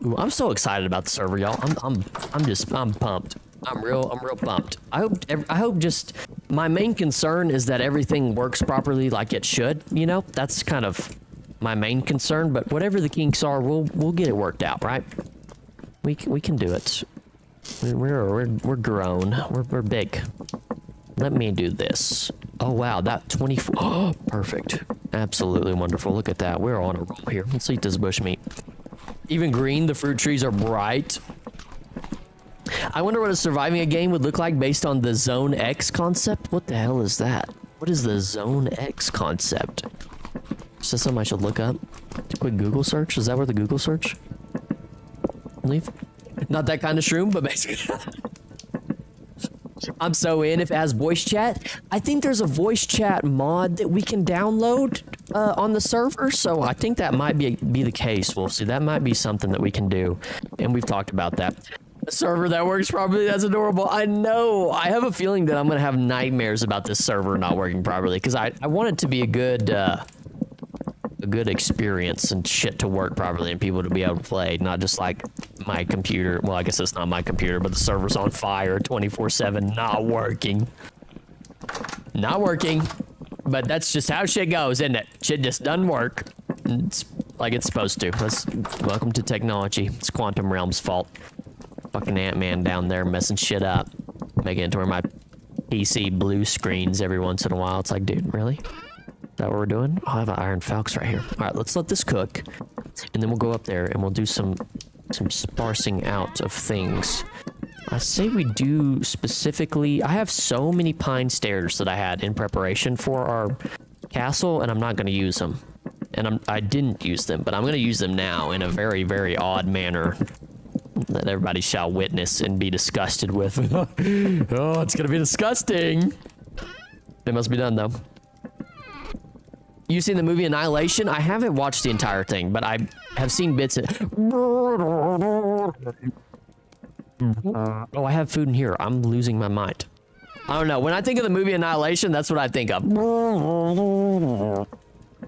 Ooh, I'm so excited about the server, y'all. I'm pumped. I'm real pumped. I hope just my main concern is that everything works properly like it should, you know? That's kind of my main concern, but whatever the kinks are, we'll get it worked out, right? We can do it. We're grown. We're big. Let me do this. Oh wow, that 24. Oh, perfect. Absolutely wonderful. Look at that. We're on a roll here. Let's eat this bushmeat. Even green, the fruit trees are bright. I wonder what a surviving a game would look like based on the Zone X concept. What the hell is that? What is the Zone X concept? Is that something I should look up? A quick Google search? Is that where the Google search? Leave? Not that kind of shroom, but basically. I'm so in if it has voice chat. I think there's a voice chat mod that we can download on the server, so I think that might be the case. We'll see. That might be something that we can do, and we've talked about that. A server that works properly, that's adorable. I know. I have a feeling that I'm going to have nightmares about this server not working properly, because I want it to be a good a good experience and shit to work properly and people to be able to play, not just like my computer. Well, I guess it's not my computer, but the server's on fire 24/7, not working. Not working. But that's just how shit goes, isn't it? Shit just doesn't work. It's like it's supposed to. Welcome to technology. It's Quantum Realm's fault. Fucking Ant-Man down there messing shit up. Making it to where my PC blue screens every once in a while. It's like, dude, really? Is that what we're doing? Oh, I have an Iron Falx right here. All right, let's let this cook. And then we'll go up there and we'll do some sparsing out of things. I say we do specifically... I have so many pine stairs that I had in preparation for our castle, and I'm not going to use them. And I didn't use them, but I'm going to use them now in a very, very odd manner that everybody shall witness and be disgusted with. Oh, it's going to be disgusting. It must be done, though. You seen the movie Annihilation? I haven't watched the entire thing, but I have seen bits of... Oh, I have food in here. I'm losing my mind. I don't know. When I think of the movie Annihilation, that's what I think of.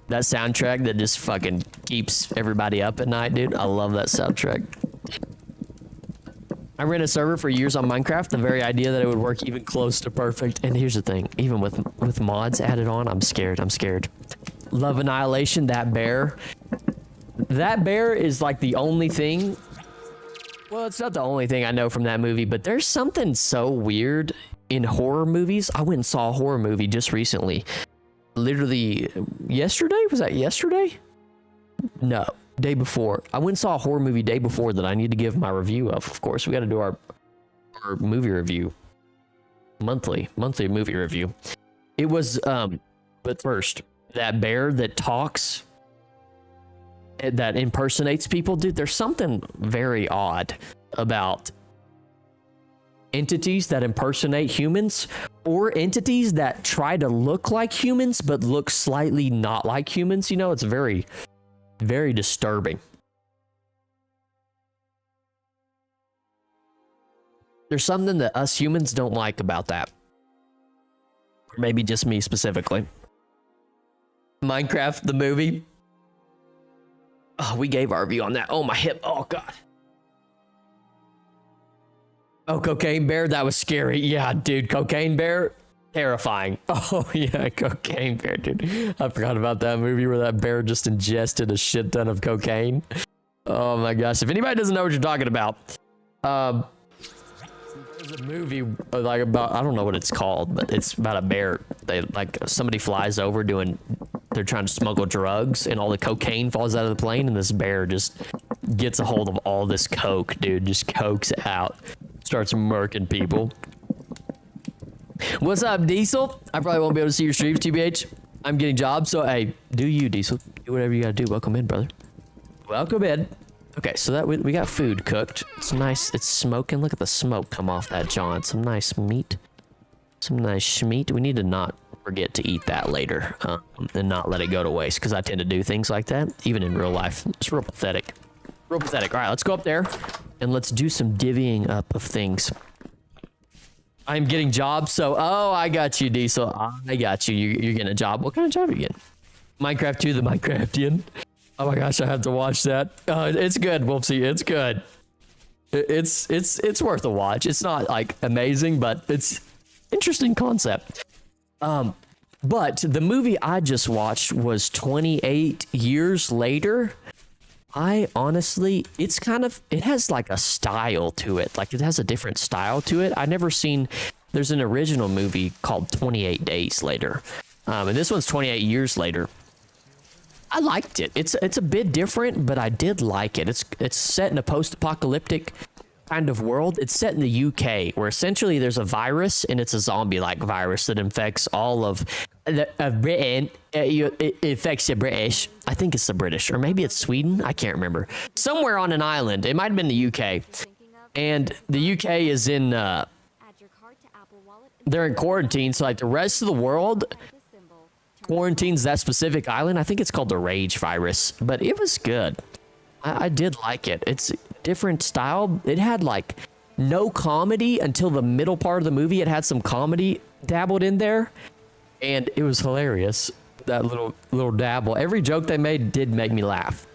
That soundtrack that just fucking keeps everybody up at night, dude. I love that soundtrack. I ran a server for years on Minecraft. The very idea that it would work even close to perfect. And here's the thing. Even with mods added on, I'm scared. I'm scared. Love Annihilation. That bear. That bear is like the only thing... Well, it's not the only thing I know from that movie, but there's something so weird in horror movies. I went and saw a horror movie just recently. Literally yesterday? Was that yesterday? No, day before. I went and saw a horror movie day before that I need to give my review of course. We got to do our movie review. Monthly movie review. It was, but first, that bear that talks... that impersonates people, dude, there's something very odd about entities that impersonate humans or entities that try to look like humans but look slightly not like humans. You know, it's very, very disturbing. There's something that us humans don't like about that. Or maybe just me specifically. Minecraft, the movie. Oh, we gave our review on that. Oh, my hip. Oh, God. Oh, Cocaine Bear. That was scary. Yeah, dude. Cocaine Bear. Terrifying. Oh, yeah. Cocaine Bear, dude. I forgot about that movie where that bear just ingested a shit ton of cocaine. Oh, my gosh. If anybody doesn't know what you're talking about, there's a movie like about, I don't know what it's called, but it's about a bear. They like somebody flies over they're trying to smuggle drugs and all the cocaine falls out of the plane and this bear just gets a hold of all this coke, dude. Just cokes out. Starts murking people. What's up, Diesel? I probably won't be able to see your streams, TBH. I'm getting jobs, so hey, do you, Diesel. Do whatever you gotta do. Welcome in, brother. Welcome in. Okay, so that we got food cooked. It's nice. It's smoking. Look at the smoke come off that, John. Some nice meat. Some nice schmeat. We need to not forget to eat that later and not let it go to waste because I tend to do things like that even in real life. It's real pathetic. Real pathetic. All right, let's go up there and let's do some divvying up of things. I'm getting jobs, so I got you, Diesel. I got you. You're getting a job. What kind of job are you getting? Minecraft 2, the Minecraftian. Oh my gosh, I have to watch that. It's good, Wolfsy. It's good. It's worth a watch. It's not like amazing, but it's interesting concept. But the movie I just watched was 28 years later. I honestly, it has like a style to it. Like it has a different style to it. There's an original movie called 28 Days Later. And this one's 28 years later. I liked it. It's a bit different, but I did like it. It's set in a post-apocalyptic kind of world. It's set in the UK, where essentially there's a virus, and it's a zombie-like virus that infects all of Britain. It affects the British. I think it's the British, or maybe it's Sweden. I can't remember. Somewhere on an island. It might have been the UK. And the UK is in... they're in quarantine, so like the rest of the world... quarantines that specific island. I think it's called the Rage virus, but it was good. I did like it. It's a different style. It had like no comedy until the middle part of the movie. It had some comedy dabbled in there, and it was hilarious. that little dabble. Every joke they made did make me laugh.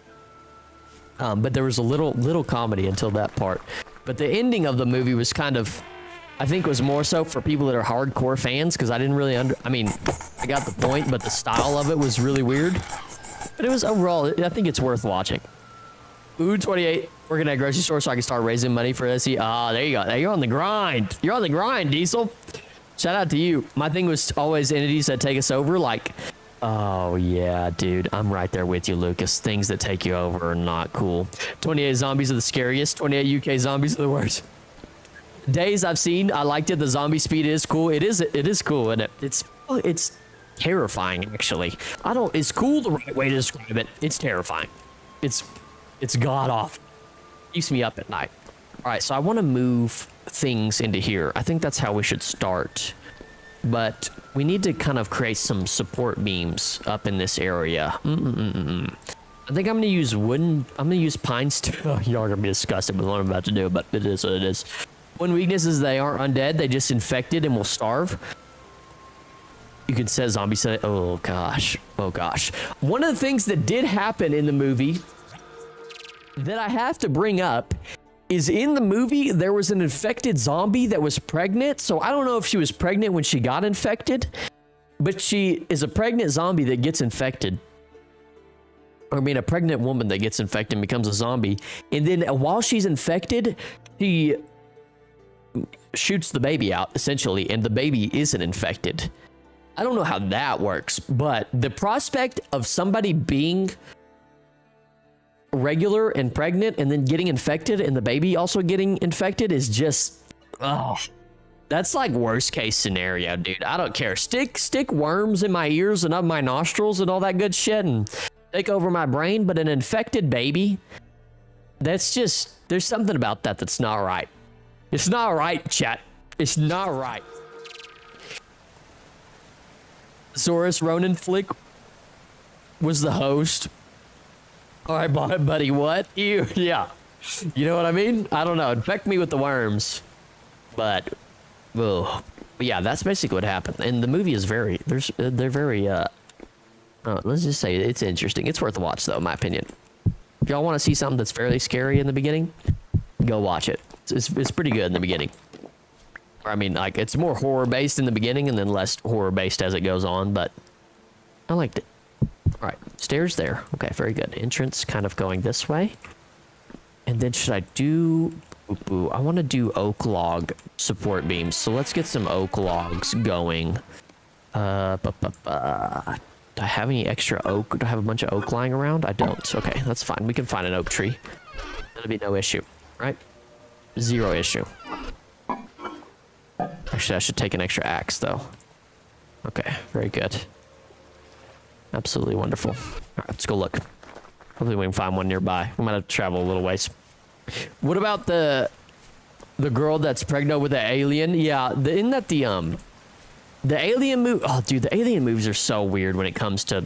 But there was a little comedy until that part. But the ending of the movie was kind of, I think, was more so for people that are hardcore fans, because I didn't really I mean, I got the point, but the style of it was really weird. But it was overall, I think it's worth watching. Ooh, 28. Working at a grocery store so I can start raising money for SE. Ah, there you go. You're on the grind. You're on the grind, Diesel. Shout out to you. My thing was always entities that take us over. Like, oh yeah, dude. I'm right there with you, Lucas. Things that take you over are not cool. 28 zombies are the scariest. 28 UK zombies are the worst. Days I've seen, I liked it. The zombie speed is cool. It is cool, and it's terrifying, actually. It's cool the right way to describe it. It's terrifying. It's god awful. Keeps me up at night. All right, so I want to move things into here. I think that's how we should start. But we need to kind of create some support beams up in this area. I think I'm going to use wooden. I'm going to use pine stone. Y'all are going to be disgusted with what I'm about to do, but it is what it is. One weakness is they aren't undead. They just infected and will starve. You could say zombie said, oh gosh. Oh gosh. One of the things that did happen in the movie that I have to bring up is in the movie, there was an infected zombie that was pregnant. So I don't know if she was pregnant when she got infected, but she is a pregnant zombie that gets infected. Or I mean, a pregnant woman that gets infected and becomes a zombie. And then while she's infected, she shoots the baby out, essentially, and the baby isn't infected. I don't know how that works, but the prospect of somebody being regular and pregnant and then getting infected and the baby also getting infected is just, oh, that's like worst case scenario, dude. I don't care. Stick worms in my ears and up my nostrils and all that good shit and take over my brain, but an infected baby, that's just, there's something about that that's not right. It's not right, chat. It's not right. Zorus Ronan Flick was the host. All right, buddy, what? You, yeah. You know what I mean? I don't know. Infect me with the worms. But, ugh. But yeah, that's basically what happened. And the movie is very, they're very, let's just say it's interesting. It's worth a watch, though, in my opinion. If y'all want to see something that's fairly scary in the beginning, go watch it. It's pretty good in the beginning. Or, I mean, like, it's more horror-based in the beginning and then less horror-based as it goes on, but I liked it. All right, stairs there. Okay, very good. Entrance kind of going this way. And then should I do... Ooh, I want to do oak log support beams. So let's get some oak logs going. Do I have any extra oak? Do I have a bunch of oak lying around? I don't. Okay, that's fine. We can find an oak tree. That'll be no issue, right? Zero issue. Actually, I should take an extra axe, though. Okay, very good. Absolutely wonderful. All right, let's go look. Hopefully we can find one nearby. We might have to travel a little ways. What about the girl that's pregnant with the alien? Yeah, isn't that the alien move? Oh, dude, the alien movies are so weird when it comes to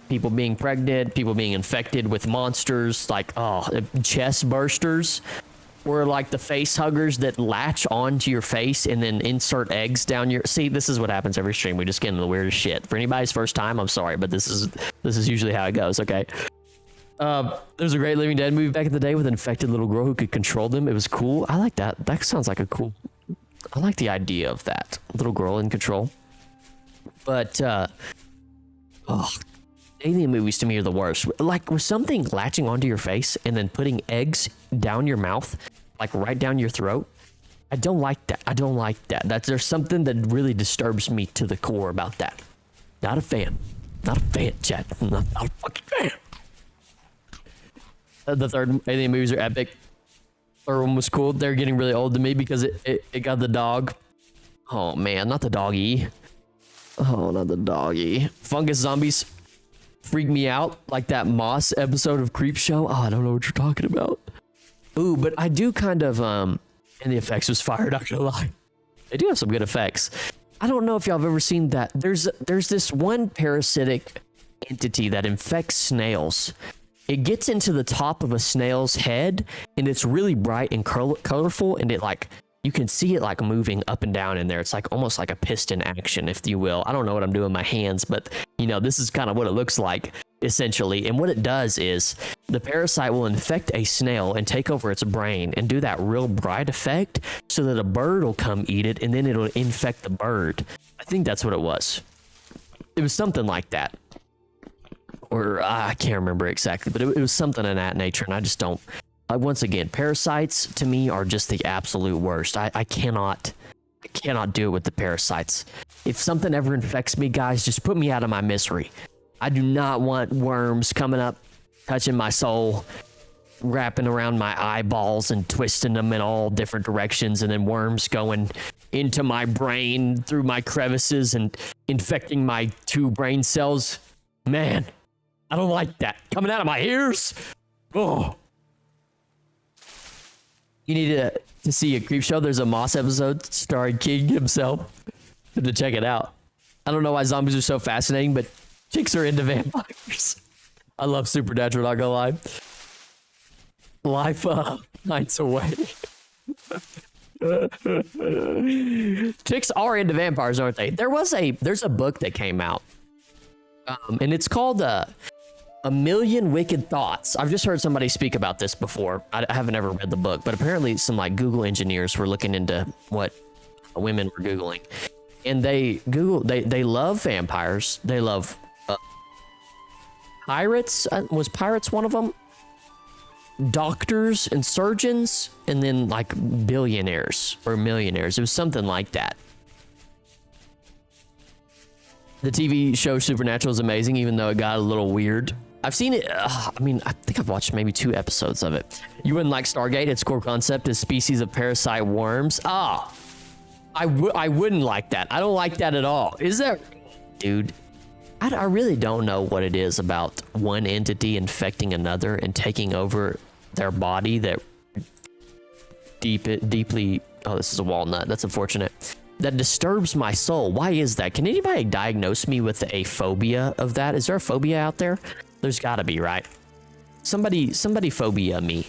people being pregnant, people being infected with monsters, like, oh, chest bursters. Or like the face huggers that latch onto your face and then insert eggs down your... See, this is what happens every stream. We just get into the weirdest shit. For anybody's first time, I'm sorry, but this is usually how it goes, okay? There's a great Living Dead movie back in the day with an infected little girl who could control them. It was cool. I like that. That sounds like a cool... I like the idea of that. Little girl in control. But, alien movies to me are the worst. Like, with something latching onto your face and then putting eggs down your mouth, like right down your throat. I don't like that. I don't like that. There's something that really disturbs me to the core about that. Not a fan. Not a fan, chat. Not a fucking fan. The third alien movies are epic. Third one was cool. They're getting really old to me because it got the dog. Oh man, not the doggy. Oh, not the doggy. Fungus zombies freak me out like that Moss episode of Creepshow. Oh, I don't know what you're talking about. Ooh, but I do kind of and the effects was fire, not gonna lie. They do have some good effects. I don't know if y'all have ever seen that. There's this one parasitic entity that infects snails. It gets into the top of a snail's head and it's really bright and colorful, and it like, you can see it like moving up and down in there. It's like almost like a piston action, if you will. I don't know what I'm doing with my hands, but You know, this is kind of what it looks like, essentially. And what it does is the parasite will infect a snail and take over its brain and do that real bright effect so that a bird will come eat it and then it'll infect the bird. I think that's what it was. It was something like that. Or I can't remember exactly, but it was something in that nature. And I just don't. Once again, parasites to me are just the absolute worst. I cannot do it with the parasites. If something ever infects me, guys, just put me out of my misery. I do not want worms coming up, touching my soul, wrapping around my eyeballs and twisting them in all different directions, and then worms going into my brain through my crevices and infecting my 2 brain cells. Man, I don't like that. Coming out of my ears. Oh. You need to see a creep show. There's a Moss episode starring King himself. To check it out. I don't know why zombies are so fascinating, but chicks are into vampires. I love Supernatural, not gonna lie. Life nights away. Chicks are into vampires, aren't they? There's a book that came out. And it's called A Million Wicked Thoughts. I've just heard somebody speak about this before. I haven't ever read the book, but apparently some like Google engineers were looking into what women were Googling. And they love vampires. They love pirates. Was pirates one of them? Doctors and surgeons, and then like billionaires or millionaires. It was something like that. The TV show Supernatural is amazing, even though it got a little weird. I've seen it. I mean, I think I've watched maybe 2 episodes of it. You wouldn't like Stargate? Its core concept is species of parasite worms. I wouldn't like that. I don't like that at all. Is there, dude? I really don't know what it is about one entity infecting another and taking over their body that deeply. Oh, this is a walnut. That's unfortunate. That disturbs my soul. Why is that? Can anybody diagnose me with a phobia of that? Is there a phobia out there? There's got to be, right? Somebody phobia me,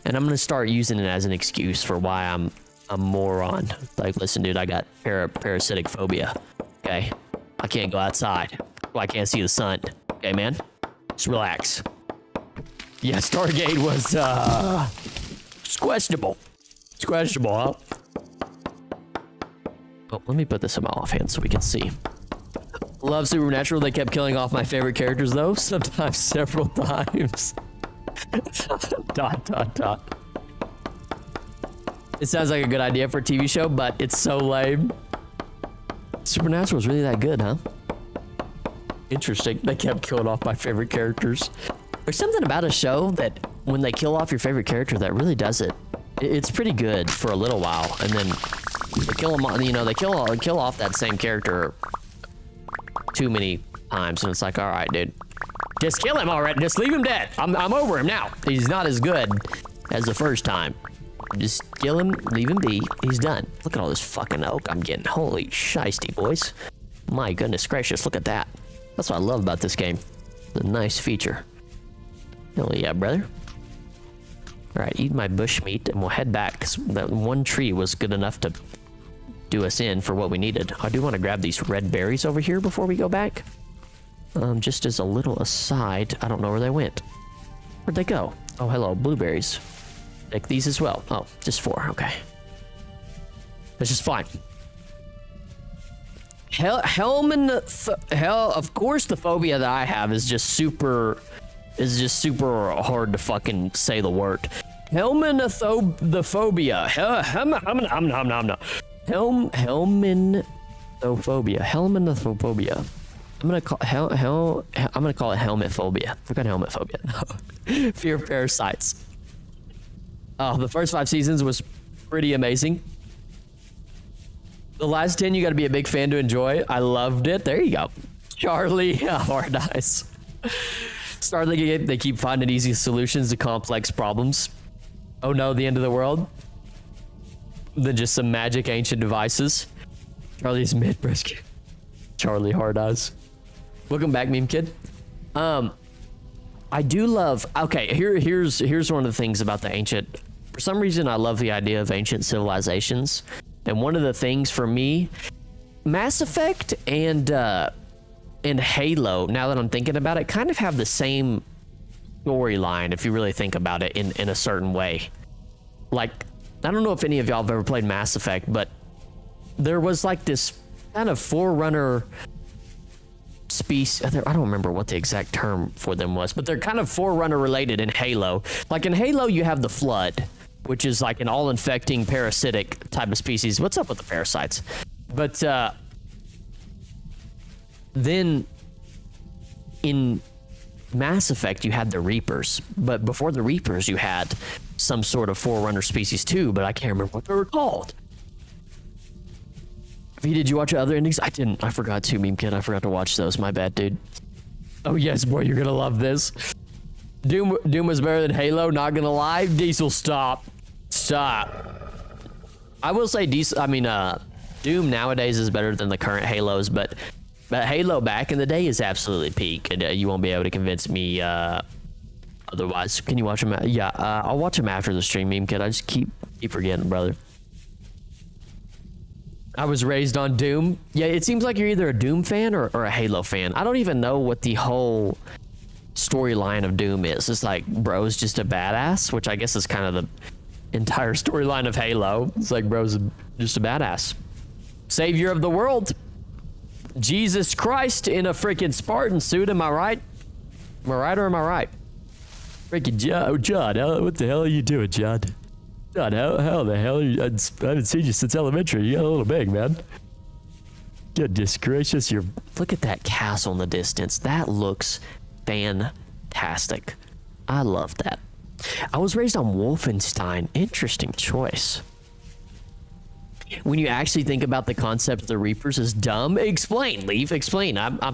and I'm gonna start using it as an excuse for why I'm a moron. Like, listen, dude, I got parasitic phobia. Okay, I can't go outside. Well, I can't see the sun. Okay, man, just relax. Yeah, Stargate was it's questionable. It's questionable, huh? Oh, let me put this in my offhand so we can see. Love Supernatural. They kept killing off my favorite characters though, sometimes several times. ... It sounds like a good idea for a TV show, but it's so lame. Supernatural is really that good, huh? Interesting. They kept killing off my favorite characters. There's something about a show that when they kill off your favorite character that really does it. It's pretty good for a little while, and then they kill them. You know, they kill off that same character too many times, and it's like, all right, dude, just kill him already. Just leave him dead. I'm over him now. He's not as good as the first time. Just kill him, leave him be. He's done. Look at all this fucking oak I'm getting. Holy shiesty, boys. My goodness gracious, look at that. That's what I love about this game. The nice feature. Hell yeah, brother. All right, eat my bush meat, and we'll head back, because that one tree was good enough to do us in for what we needed. I do want to grab these red berries over here before we go back. Just as a little aside, I don't know where they went. Where'd they go? Oh, hello, blueberries. Take these as well. Oh, just 4. Okay. That's just fine. Of course, the phobia that I have is just super hard to fucking say the word. Helminthophobia. Helminthophobia. I'm gonna call it helmet phobia. I've got helmet phobia. Fear of parasites. Oh, the first 5 seasons was pretty amazing. The last 10, you got to be a big fan to enjoy. I loved it. There you go. Charlie, Paradise. Starting game, they keep finding easy solutions to complex problems. Oh no, the end of the world. Then just some magic ancient devices. Charlie's mid brisket. Charlie Hard Eyes. Welcome back, meme kid. I do love. Okay, here's one of the things about the ancient. For some reason, I love the idea of ancient civilizations, and one of the things for me, Mass Effect and and Halo, now that I'm thinking about it, kind of have the same storyline if you really think about it in a certain way. Like, I don't know if any of y'all have ever played Mass Effect, but there was like this kind of forerunner species. I don't remember what the exact term for them was, but they're kind of forerunner related in Halo. Like in Halo, you have the Flood, which is like an all-infecting parasitic type of species. What's up with the parasites? But then in Mass Effect, you had the Reapers. But before the Reapers, you had some sort of forerunner species too, but I can't remember what they were called. V, did you watch other endings? I didn't. I forgot to, Meme Kid. I forgot to watch those. My bad, dude. Oh, yes, boy, you're gonna love this. Doom was better than Halo, not gonna lie. Diesel, stop. Stop. I will say Doom nowadays is better than the current Halos, but Halo back in the day is absolutely peak, and you won't be able to convince me otherwise. Can you watch them? Yeah, I'll watch them after the stream, Meme Kid. I just keep forgetting, brother. I was raised on Doom. Yeah, it seems like you're either a Doom fan or a Halo fan. I don't even know what the whole storyline of Doom is. It's like, bro's just a badass, which I guess is kind of the entire storyline of Halo. It's like, bro's just a badass. Savior of the world. Jesus Christ in a freaking Spartan suit, am I right? Am I right or am I right? Freaking John, what the hell are you doing, John? God, how the hell are you? I haven't seen you since elementary. You got a little big, man. Goodness gracious, look at that castle in the distance. That looks fantastic. I love that. I was raised on Wolfenstein. Interesting choice. When you actually think about the concept of the Reapers is dumb, explain, Leave, explain. Let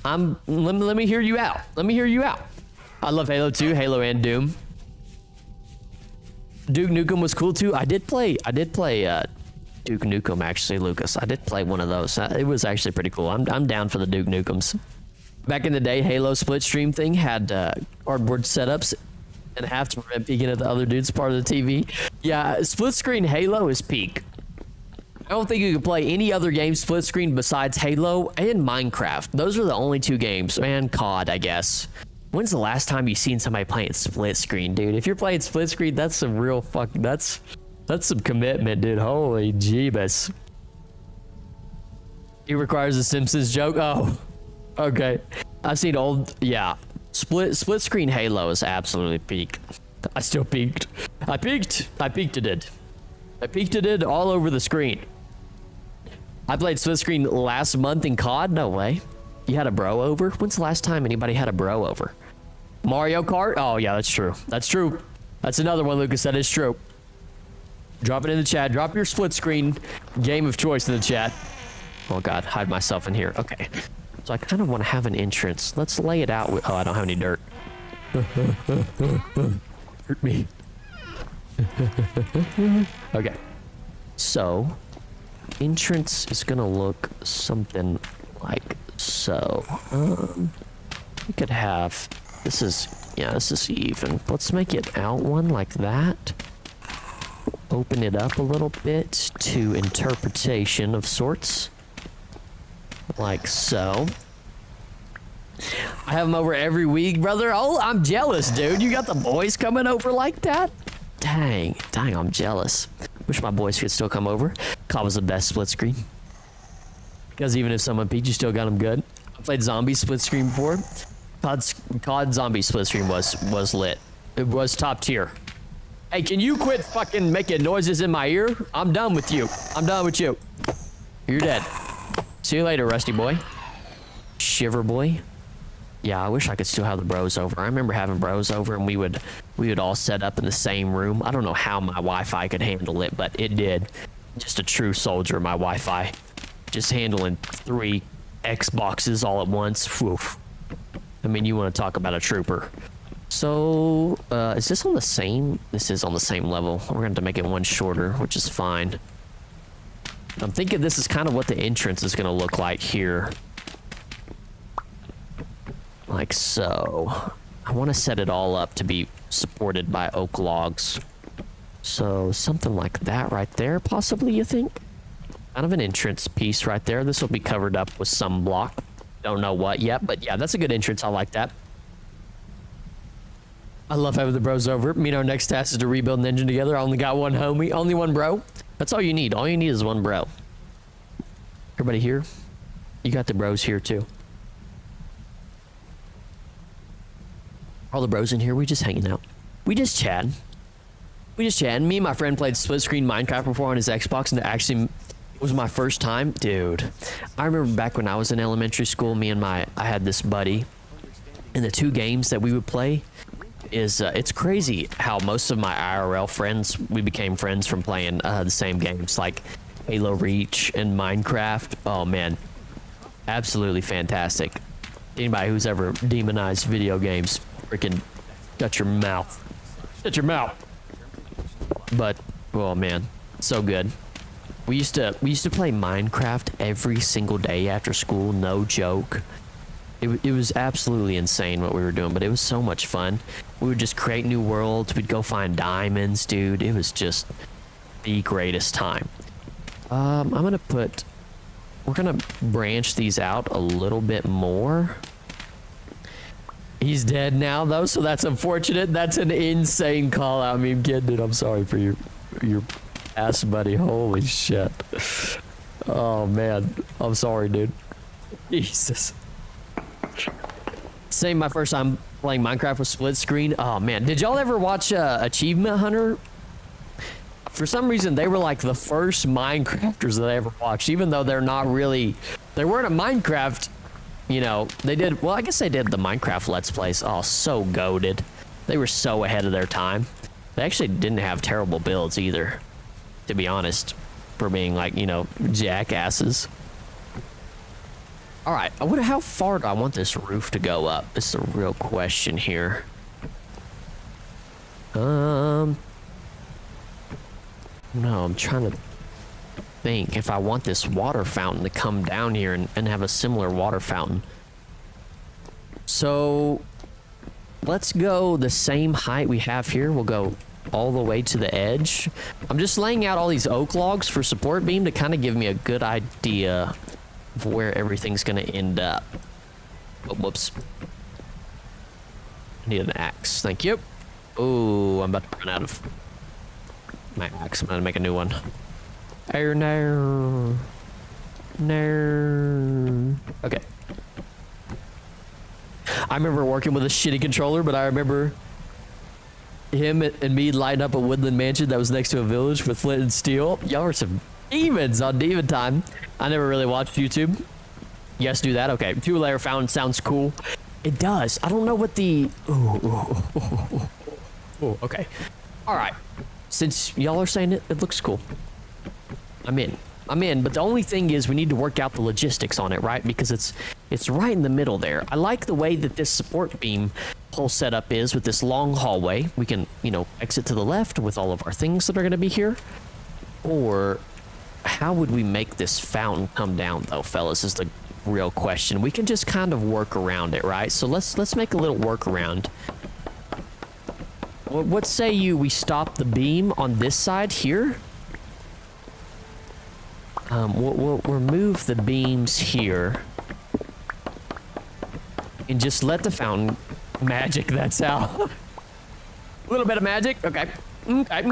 me hear you out. Let me hear you out. I love Halo 2, Halo and Doom. Duke Nukem was cool too. I did play Duke Nukem actually, Lucas. I did play one of those. It was actually pretty cool. I'm down for the Duke Nukems. Back in the day, Halo split stream thing had cardboard setups and have to prevent peeking at the other dude's part of the TV. Yeah, split screen Halo is peak. I don't think you can play any other game split screen besides Halo and Minecraft. Those are the only two games, and COD, I guess. When's the last time you seen somebody playing split screen, dude? If you're playing split screen, that's some real fucking, that's some commitment, dude. Holy jeebus. It requires a Simpsons joke. Oh, okay. I've seen yeah. Split screen Halo is absolutely peak. I still peaked. I peaked it all over the screen. I played split screen last month in COD. No way. You had a bro over? When's the last time anybody had a bro over? Mario Kart? Oh, yeah, that's true. That's true. That's another one, Lucas. That is true. Drop it in the chat. Drop your split screen game of choice in the chat. Oh, God. Hide myself in here. Okay. So I kind of want to have an entrance. Let's lay it out with... Oh, I don't have any dirt. Hurt me. Okay. So, entrance is going to look something like... So, we could have, this is even. Let's make it out one like that. Open it up a little bit to interpretation of sorts. Like so. I have them over every week, brother. Oh, I'm jealous, dude. You got the boys coming over like that? Dang, I'm jealous. Wish my boys could still come over. COD was the best split screen. Because even if someone peeked, you still got them good. I played zombie split screen before. COD zombie split screen was lit. It was top tier. Hey, can you quit fucking making noises in my ear? I'm done with you. I'm done with you. You're dead. See you later, Rusty boy. Shiver boy. Yeah, I wish I could still have the bros over. I remember having bros over and we would all set up in the same room. I don't know how my Wi-Fi could handle it, but it did. Just a true soldier, my Wi-Fi. Just handling 3 Xboxes all at once. Woof. I mean, you want to talk about a trooper. So, is this on the same? This is on the same level. We're going to make it one shorter, which is fine. I'm thinking this is kind of what the entrance is going to look like here. Like so. I want to set it all up to be supported by oak logs. So, something like that right there, possibly, you think? Kind of an entrance piece right there. This will be covered up with some block. don't know what yet, but yeah, that's a good entrance. I like that. I love having the bros over. Me and our next task is to rebuild an engine together. I only got one homie, only one bro. That's all you need. All you need is one bro. Everybody here? You got the bros here too. All the bros in here, we just hanging out. We just chatting. Me and my friend played split screen Minecraft before on his Xbox, and it was my first time. Dude, I remember back when I was in elementary school, I had this buddy, and the two games that we would play is, it's crazy how most of my IRL friends, we became friends from playing the same games, like Halo Reach and Minecraft. Oh man, absolutely fantastic. Anybody who's ever demonized video games, freaking shut your mouth. Shut your mouth. But, oh man, so good. We used to play Minecraft every single day after school, no joke. It was absolutely insane what we were doing, but it was so much fun. We would just create new worlds. We'd go find diamonds, dude. It was just the greatest time. We're gonna branch these out a little bit more. He's dead now though, so that's unfortunate. That's an insane call out. I mean, kid, dude, I'm sorry for your ass, buddy. Holy shit. Oh man, I'm sorry, dude. Jesus. Same, my first time playing Minecraft with split screen. Oh man, did y'all ever watch Achievement Hunter? For some reason, they were like the first Minecrafters that I ever watched, even though they weren't a Minecraft, you know, I guess they did the Minecraft Let's Plays. Oh, so goated. They were so ahead of their time. They actually didn't have terrible builds either, to be honest, for being like, you know, jackasses. All right, I wonder how far do I want this roof to go up? It's the real question here. No, I'm trying to think if I want this water fountain to come down here and have a similar water fountain. So let's go the same height we have here. We'll go all the way to the edge. I'm just laying out all these oak logs for support beam to kind of give me a good idea of where everything's gonna end up. Oh, whoops. I need an axe. Thank you. Oh, I'm about to run out of my axe. I'm gonna make a new one. No. Okay. I remember working with a shitty controller, but I remember him and me lighting up a woodland mansion that was next to a village with flint and steel. Y'all are some demons on Demon Time. I never really watched YouTube. You guys do that? Okay. Two-layer fountain sounds cool. It does. I don't know what the... Ooh, okay. All right. Since y'all are saying it, it looks cool. I'm in, but the only thing is we need to work out the logistics on it, right? Because it's right in the middle there. I like the way that this support beam whole setup is with this long hallway. We can, you know, exit to the left with all of our things that are going to be here. Or how would we make this fountain come down though, fellas, is the real question. We can just kind of work around it, right? So let's make a little workaround. What say we stop the beam on this side here? We'll remove the beams here and just let the fountain magic. That's how. A little bit of magic. Okay. Okay.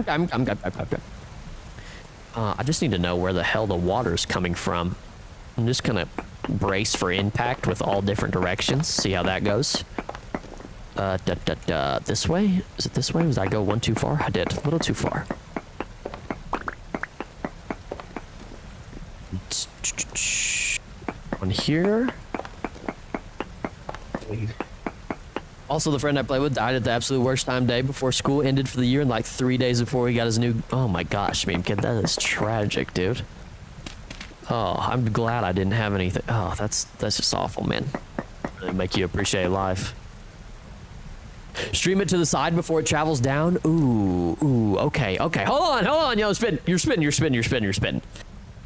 I just need to know where the hell the water's coming from. I'm just gonna brace for impact with all different directions. See how that goes. This way? Is it this way? Did I go one too far? I did. A little too far. On here. Also, the friend I played with died at the absolute worst time day before school ended for the year, and like 3 days before he got his new... Oh my gosh, meme kid, that is tragic, dude. Oh, I'm glad I didn't have anything. Oh, that's just awful, man. Really make you appreciate life. Stream it to the side before it travels down. Ooh, okay. Hold on, yo, spin. You're spinning.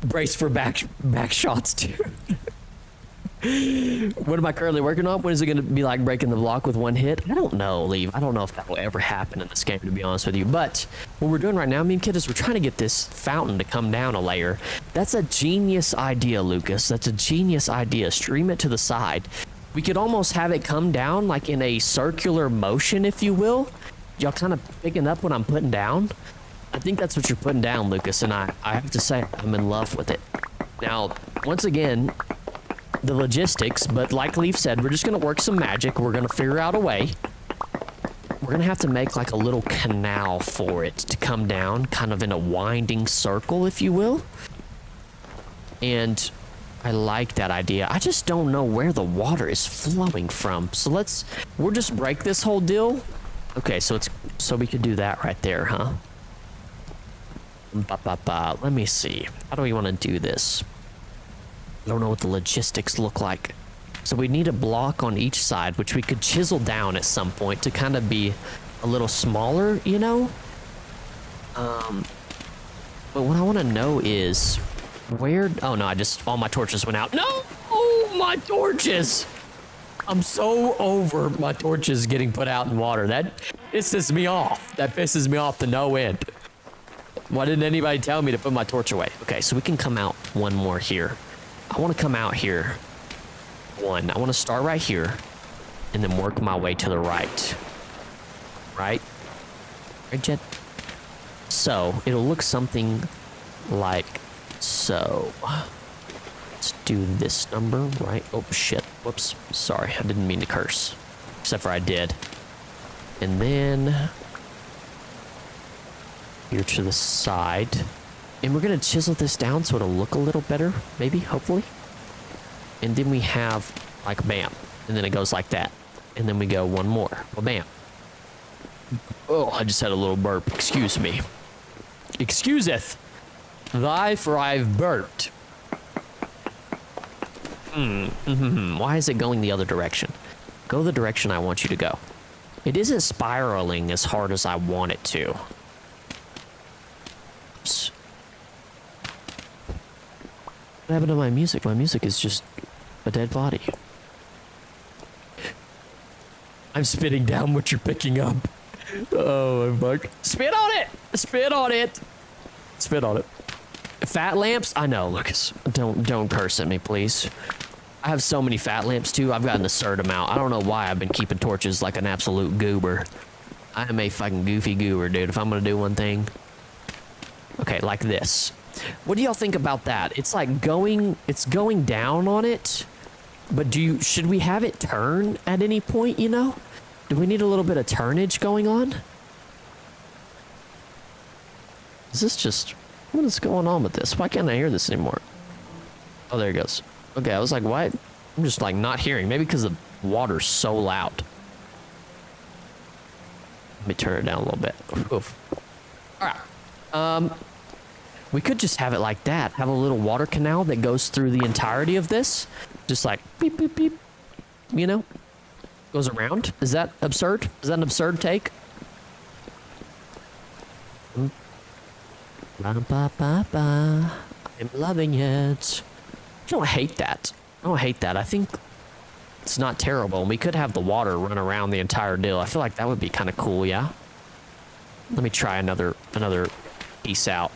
Brace for back shots, dude. What am I currently working on? When is it going to be like breaking the block with one hit? I don't know, Leave. I don't know if that will ever happen in this game, to be honest with you. But what we're doing right now, me and Kid, is we're trying to get this fountain to come down a layer. That's a genius idea, Lucas. That's a genius idea. Stream it to the side. We could almost have it come down like in a circular motion, if you will. Y'all kind of picking up what I'm putting down? I think that's what you're putting down, Lucas, and I have to say, I'm in love with it. Now, once again, the logistics, but like Leaf said, we're just gonna work some magic. We're gonna figure out a way. We're gonna have to make like a little canal for it to come down, kind of in a winding circle, if you will. And I like that idea. I just don't know where the water is flowing from. So we'll just break this whole deal. Okay, so we could do that right there, huh? Let me see. How do we want to do this? I don't know what the logistics look like. So we need a block on each side, which we could chisel down at some point to kind of be a little smaller, you know? But what I want to know is where... Oh, no, all my torches went out. No! Oh, my torches! I'm so over my torches getting put out in water. That pisses me off. That pisses me off to no end. Why didn't anybody tell me to put my torch away? Okay, so we can come out one more here. I want to come out here. One. I want to start right here and then work my way to the right. Right? Right, Jet? So, it'll look something like so. Let's do this number, right? Oh, shit. Whoops. Sorry, I didn't mean to curse. Except for I did. And then... here to the side. And we're going to chisel this down so it'll look a little better, maybe, hopefully. And then we have, like, bam. And then it goes like that. And then we go one more. Well, bam. Oh, I just had a little burp. Excuse me. Excuseth. Thy, for I've burped. Why is it going the other direction? Go the direction I want you to go. It isn't spiraling as hard as I want it to. Oops. What happened to my music? My music is just a dead body. I'm spitting down what you're picking up. Oh, my fuck. Spit on it! Spit on it! Spit on it. Fat lamps? I know, Lucas. Don't curse at me, please. I have so many fat lamps, too. I've got an absurd amount. I don't know why I've been keeping torches like an absolute goober. I am a fucking goofy goober, dude, if I'm gonna do one thing. Okay, like this. What do y'all think about that? It's like it's going down on it, but should we have it turn at any point, you know? Do we need a little bit of turnage going on? Is this just... what is going on with this? Why can't I hear this anymore? Oh, there it goes. Okay, I was like, what? I'm just like not hearing. Maybe because the water's so loud. Let me turn it down a little bit. Oof. All right. We could just have it like that. Have a little water canal that goes through the entirety of this. Just like beep, beep, beep. You know? Goes around. Is that absurd? Is that an absurd take? I'm loving it. I don't hate that. I don't hate that. I think it's not terrible. We could have the water run around the entire deal. I feel like that would be kind of cool, yeah? Let me try another piece out.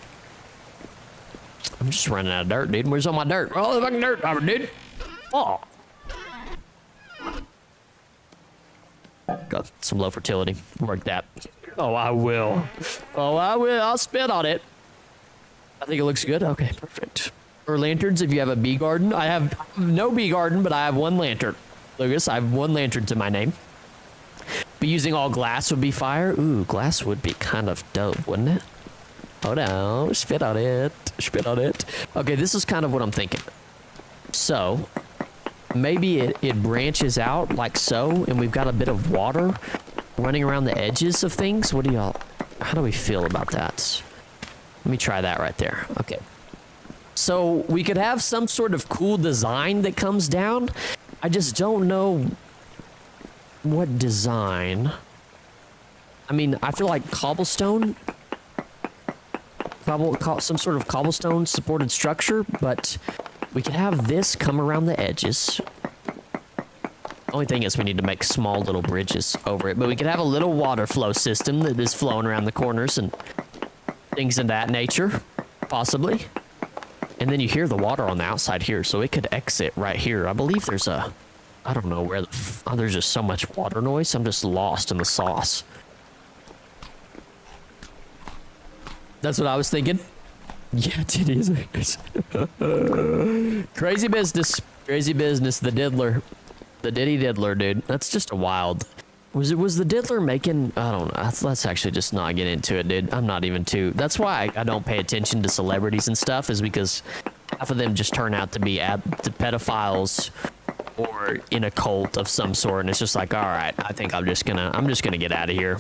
I'm just running out of dirt, dude. Where's all my dirt? Oh, the fucking dirt, dude. Oh. Got some low fertility. Work that. Oh, I will. Oh, I will. I'll spit on it. I think it looks good. Okay, perfect. Or lanterns if you have a bee garden. I have no bee garden, but I have one lantern. Lucas, I have one lantern to my name. But using all glass would be fire. Ooh, glass would be kind of dope, wouldn't it? Oh no, spit on it. Spit on it. Okay, this is kind of what I'm thinking. So, maybe it branches out like so, and we've got a bit of water running around the edges of things. How do we feel about that? Let me try that right there. Okay. So we could have some sort of cool design that comes down. I just don't know what design. I mean, I feel like cobblestone. Some sort of cobblestone supported structure, but We could have this come around the edges. Only thing is we need to make small little bridges over it, but we could have a little water flow system that is flowing around the corners and things of that nature, possibly. And then you hear the water on the outside here, so it could exit right here. I believe there's a, I don't know where oh, there's just so much water noise. I'm just lost in the sauce. That's what I was thinking. Yeah, it is. Crazy business. Crazy business. The diddler. The Diddy Diddler, dude. That's just a wild. Was the diddler making, I don't know. Let's actually just not get into it, dude. I'm not even too. That's why I don't pay attention to celebrities and stuff, is because half of them just turn out to be pedophiles or in a cult of some sort, and it's just like, all right, I think I'm just gonna get out of here.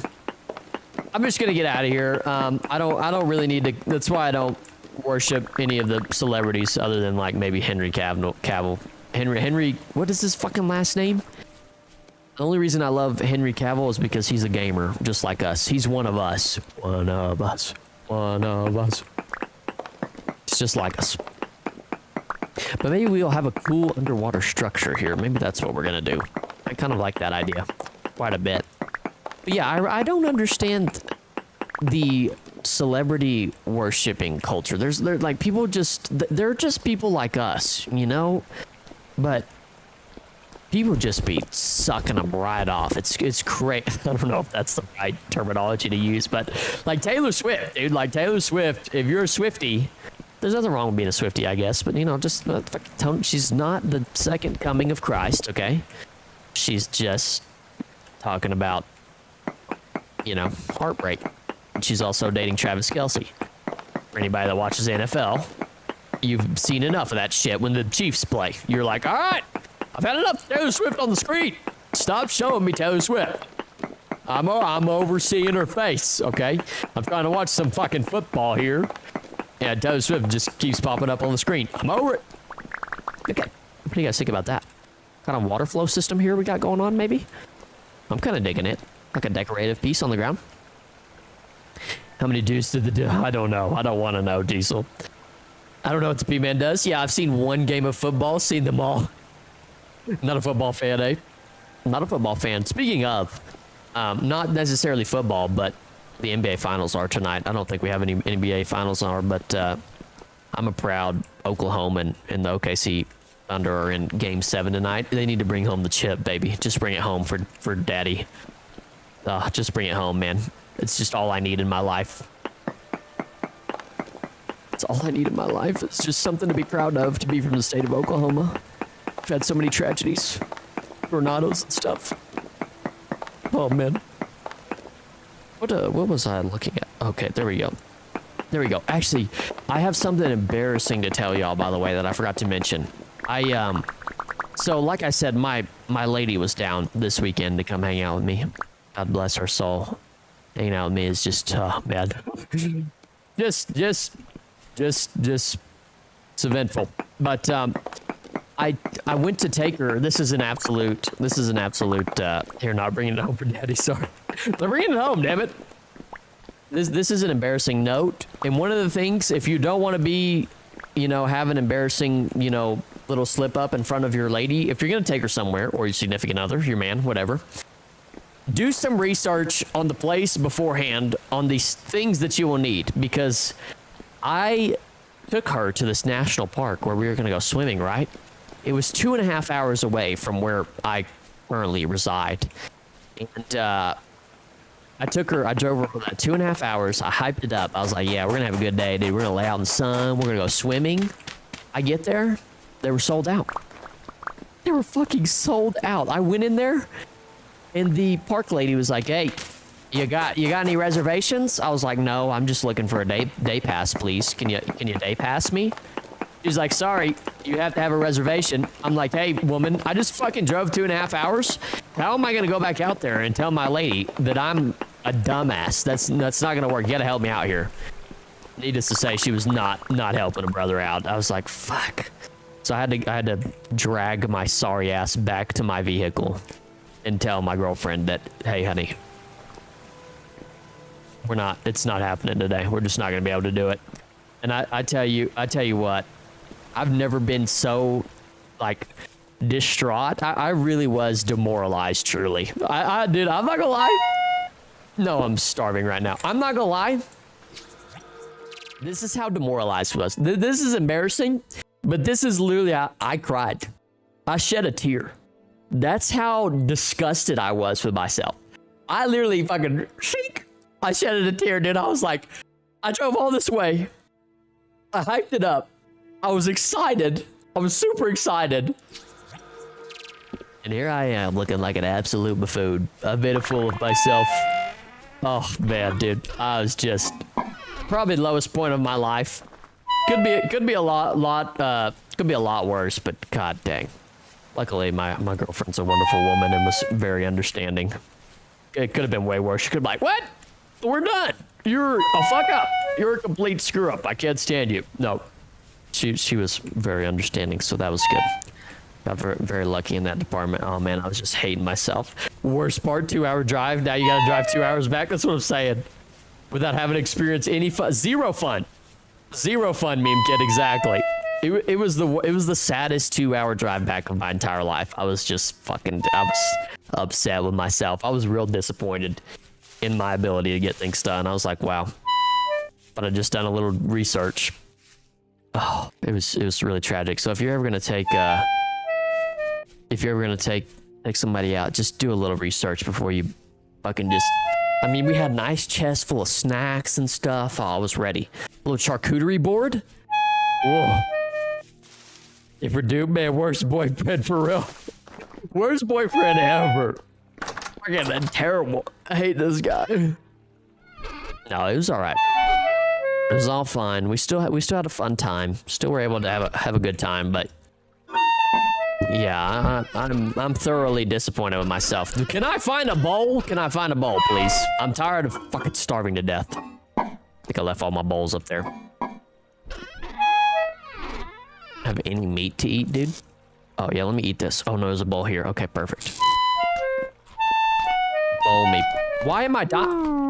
I'm just gonna get out of here. I don't really need to. That's why I don't worship any of the celebrities other than like maybe Henry Cavill. Henry, what is his fucking last name? The only reason I love Henry Cavill is because he's a gamer, just like us. He's one of us. One of us. One of us. It's just like us. But maybe we'll have a cool underwater structure here. Maybe that's what we're gonna do. I kind of like that idea quite a bit. But yeah, I don't understand the celebrity worshipping culture. They're like people they're just people like us, you know? But people just be sucking them right off. It's great. I don't know if that's the right terminology to use, but like Taylor Swift, dude. Like Taylor Swift, if you're a Swiftie, there's nothing wrong with being a Swiftie, I guess. But you know, just she's not the second coming of Christ, okay? She's just talking about, you know, heartbreak. And she's also dating Travis Kelce. For anybody that watches the NFL, you've seen enough of that shit when the Chiefs play. You're like, all right, I've had enough Taylor Swift on the screen. Stop showing me Taylor Swift. I'm overseeing her face, okay? I'm trying to watch some fucking football here. Yeah, Taylor Swift just keeps popping up on the screen. I'm over it. Okay, what do you guys think about that? Kind of water flow system here we got going on, maybe? I'm kind of digging it. Like a decorative piece on the ground. How many dudes did I don't know. I don't want to know, Diesel. I don't know what the P-Man does. Yeah, I've seen one game of football, seen them all. Not a football fan, eh? Not a football fan. Speaking of, not necessarily football, but the NBA Finals are tonight. I don't think we have any NBA Finals on, but I'm a proud Oklahoman, and the OKC Thunder are in Game 7 tonight. They need to bring home the chip, baby. Just bring it home for Daddy. Just bring it home, man. It's just all I need in my life. It's all I need in my life. It's just something to be proud of, to be from the state of Oklahoma. I've had so many tragedies. Tornadoes and stuff. Oh, man. What was I looking at? Okay, there we go. There we go. Actually, I have something embarrassing to tell y'all, by the way, that I forgot to mention. So like I said, my lady was down this weekend to come hang out with me. God bless her soul. Hanging out with me is just, oh, man. just it's eventful. But I went to take her. This is an absolute here, not bringing it home for Daddy, sorry. They're bringing it home, damn it. This is an embarrassing note. And one of the things, if you don't want to be, you know, have an embarrassing, you know, little slip up in front of your lady, if you're going to take her somewhere, or your significant other, your man, whatever, do some research on the place beforehand on these things that you will need, because I took her to this national park where we were going to go swimming, right? It was 2.5 hours away from where I currently reside. And I drove her for that 2.5 hours. I hyped it up. I was like, yeah, we're going to have a good day, dude. We're going to lay out in the sun. We're going to go swimming. I get there. They were sold out. They were fucking sold out. I went in there, and the park lady was like, hey, you got any reservations? I was like, no, I'm just looking for a day pass, please. Can you day pass me? She's like, sorry, you have to have a reservation. I'm like, hey, woman, I just fucking drove 2.5 hours. How am I going to go back out there and tell my lady that I'm a dumbass? That's not going to work. You got to help me out here. Needless to say, she was not helping a brother out. I was like, fuck. So I had to drag my sorry ass back to my vehicle and tell my girlfriend that, hey, honey, it's not happening today. We're just not going to be able to do it. And I tell you what, I've never been so like distraught. I really was demoralized, truly. I did. I'm not gonna lie. No, I'm starving right now. I'm not gonna lie. This is how demoralized I was. This is embarrassing, but this is literally, I cried. I shed a tear. That's how disgusted I was with myself. I literally fucking shake. I shedded a tear, dude. I was like, I drove all this way. I hyped it up. I was excited. I was super excited. And here I am looking like an absolute buffoon. A bit full of myself. Oh man, dude. I was just probably the lowest point of my life. Could be a lot worse, but god dang. Luckily my girlfriend's a wonderful woman and was very understanding. It could have been way worse. She could have been like, what? We're done. You're a fuck up. You're a complete screw up. I can't stand you. No. She was very understanding, so that was good. Got very, very lucky in that department. Oh man, I was just hating myself. Worst part, 2-hour drive. Now you gotta drive 2 hours back. That's what I'm saying. Without having experienced any fun. Zero fun. Zero fun, meme kid, exactly. It was the saddest 2-hour drive back of my entire life. I was just fucking, I was upset with myself. I was real disappointed in my ability to get things done. I was like, wow. But I just done a little research. Oh, it was really tragic. So if you're ever gonna take take somebody out, just do a little research before you fucking just. I mean, we had a nice chest full of snacks and stuff. Oh, I was ready. A little charcuterie board. Whoa. If we're doomed, man, worst boyfriend for real. Worst boyfriend ever. Fucking that terrible. I hate this guy. No, it was all right. It was all fine. We still had a fun time. Still were able to have a good time, but yeah, I'm thoroughly disappointed with myself. Can I find a bowl? Can I find a bowl, please? I'm tired of fucking starving to death. I think I left all my bowls up there. Have any meat to eat, dude? Oh yeah, let me eat this. Oh no, there's a bowl here. Okay, perfect. Bowl me. Why am I dying?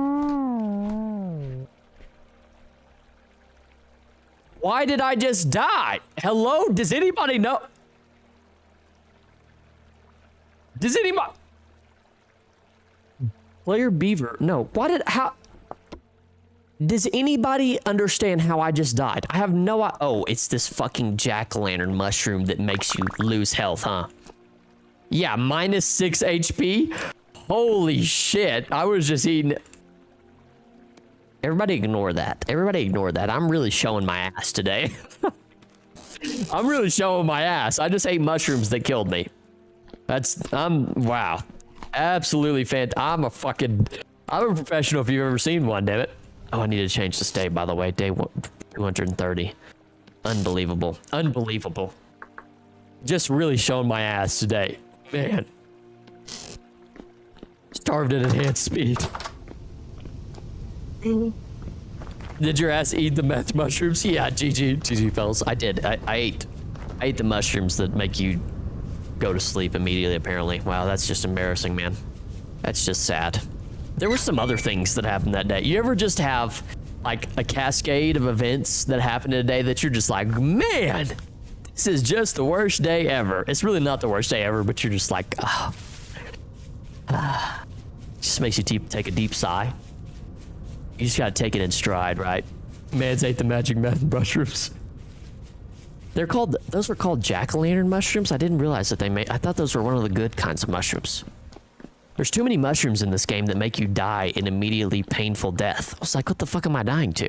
Why did I just die? Hello? Does anybody know? Does anybody? Player Beaver. No. How? Does anybody understand how I just died? I have no. Oh, it's this fucking jack-o'-lantern mushroom that makes you lose health, huh? Yeah, -6 HP. Holy shit. I was just eating. Everybody ignore that. Everybody ignore that. I'm really showing my ass today. I'm really showing my ass. I just ate mushrooms that killed me. Wow. Absolutely I'm a professional if you've ever seen one, damn it. Oh, I need to change the state, by the way. Day 230. Unbelievable. Unbelievable. Just really showing my ass today. Man. Starved at enhanced speed. Did your ass eat the meth mushrooms? Yeah, GG fellas. I did. I ate the mushrooms that make you go to sleep immediately, apparently. Wow, that's just embarrassing, man. That's just sad. There were some other things that happened that day. You ever just have like a cascade of events that happened today that you're just like, man, this is just the worst day ever. It's really not the worst day ever, but you're just like, just makes you take a deep sigh. You just gotta take it in stride, right? Man's ate the magic meth mushrooms. Those were called jack-o'-lantern mushrooms? I didn't realize that I thought those were one of the good kinds of mushrooms. There's too many mushrooms in this game that make you die an immediately painful death. I was like, what the fuck am I dying to?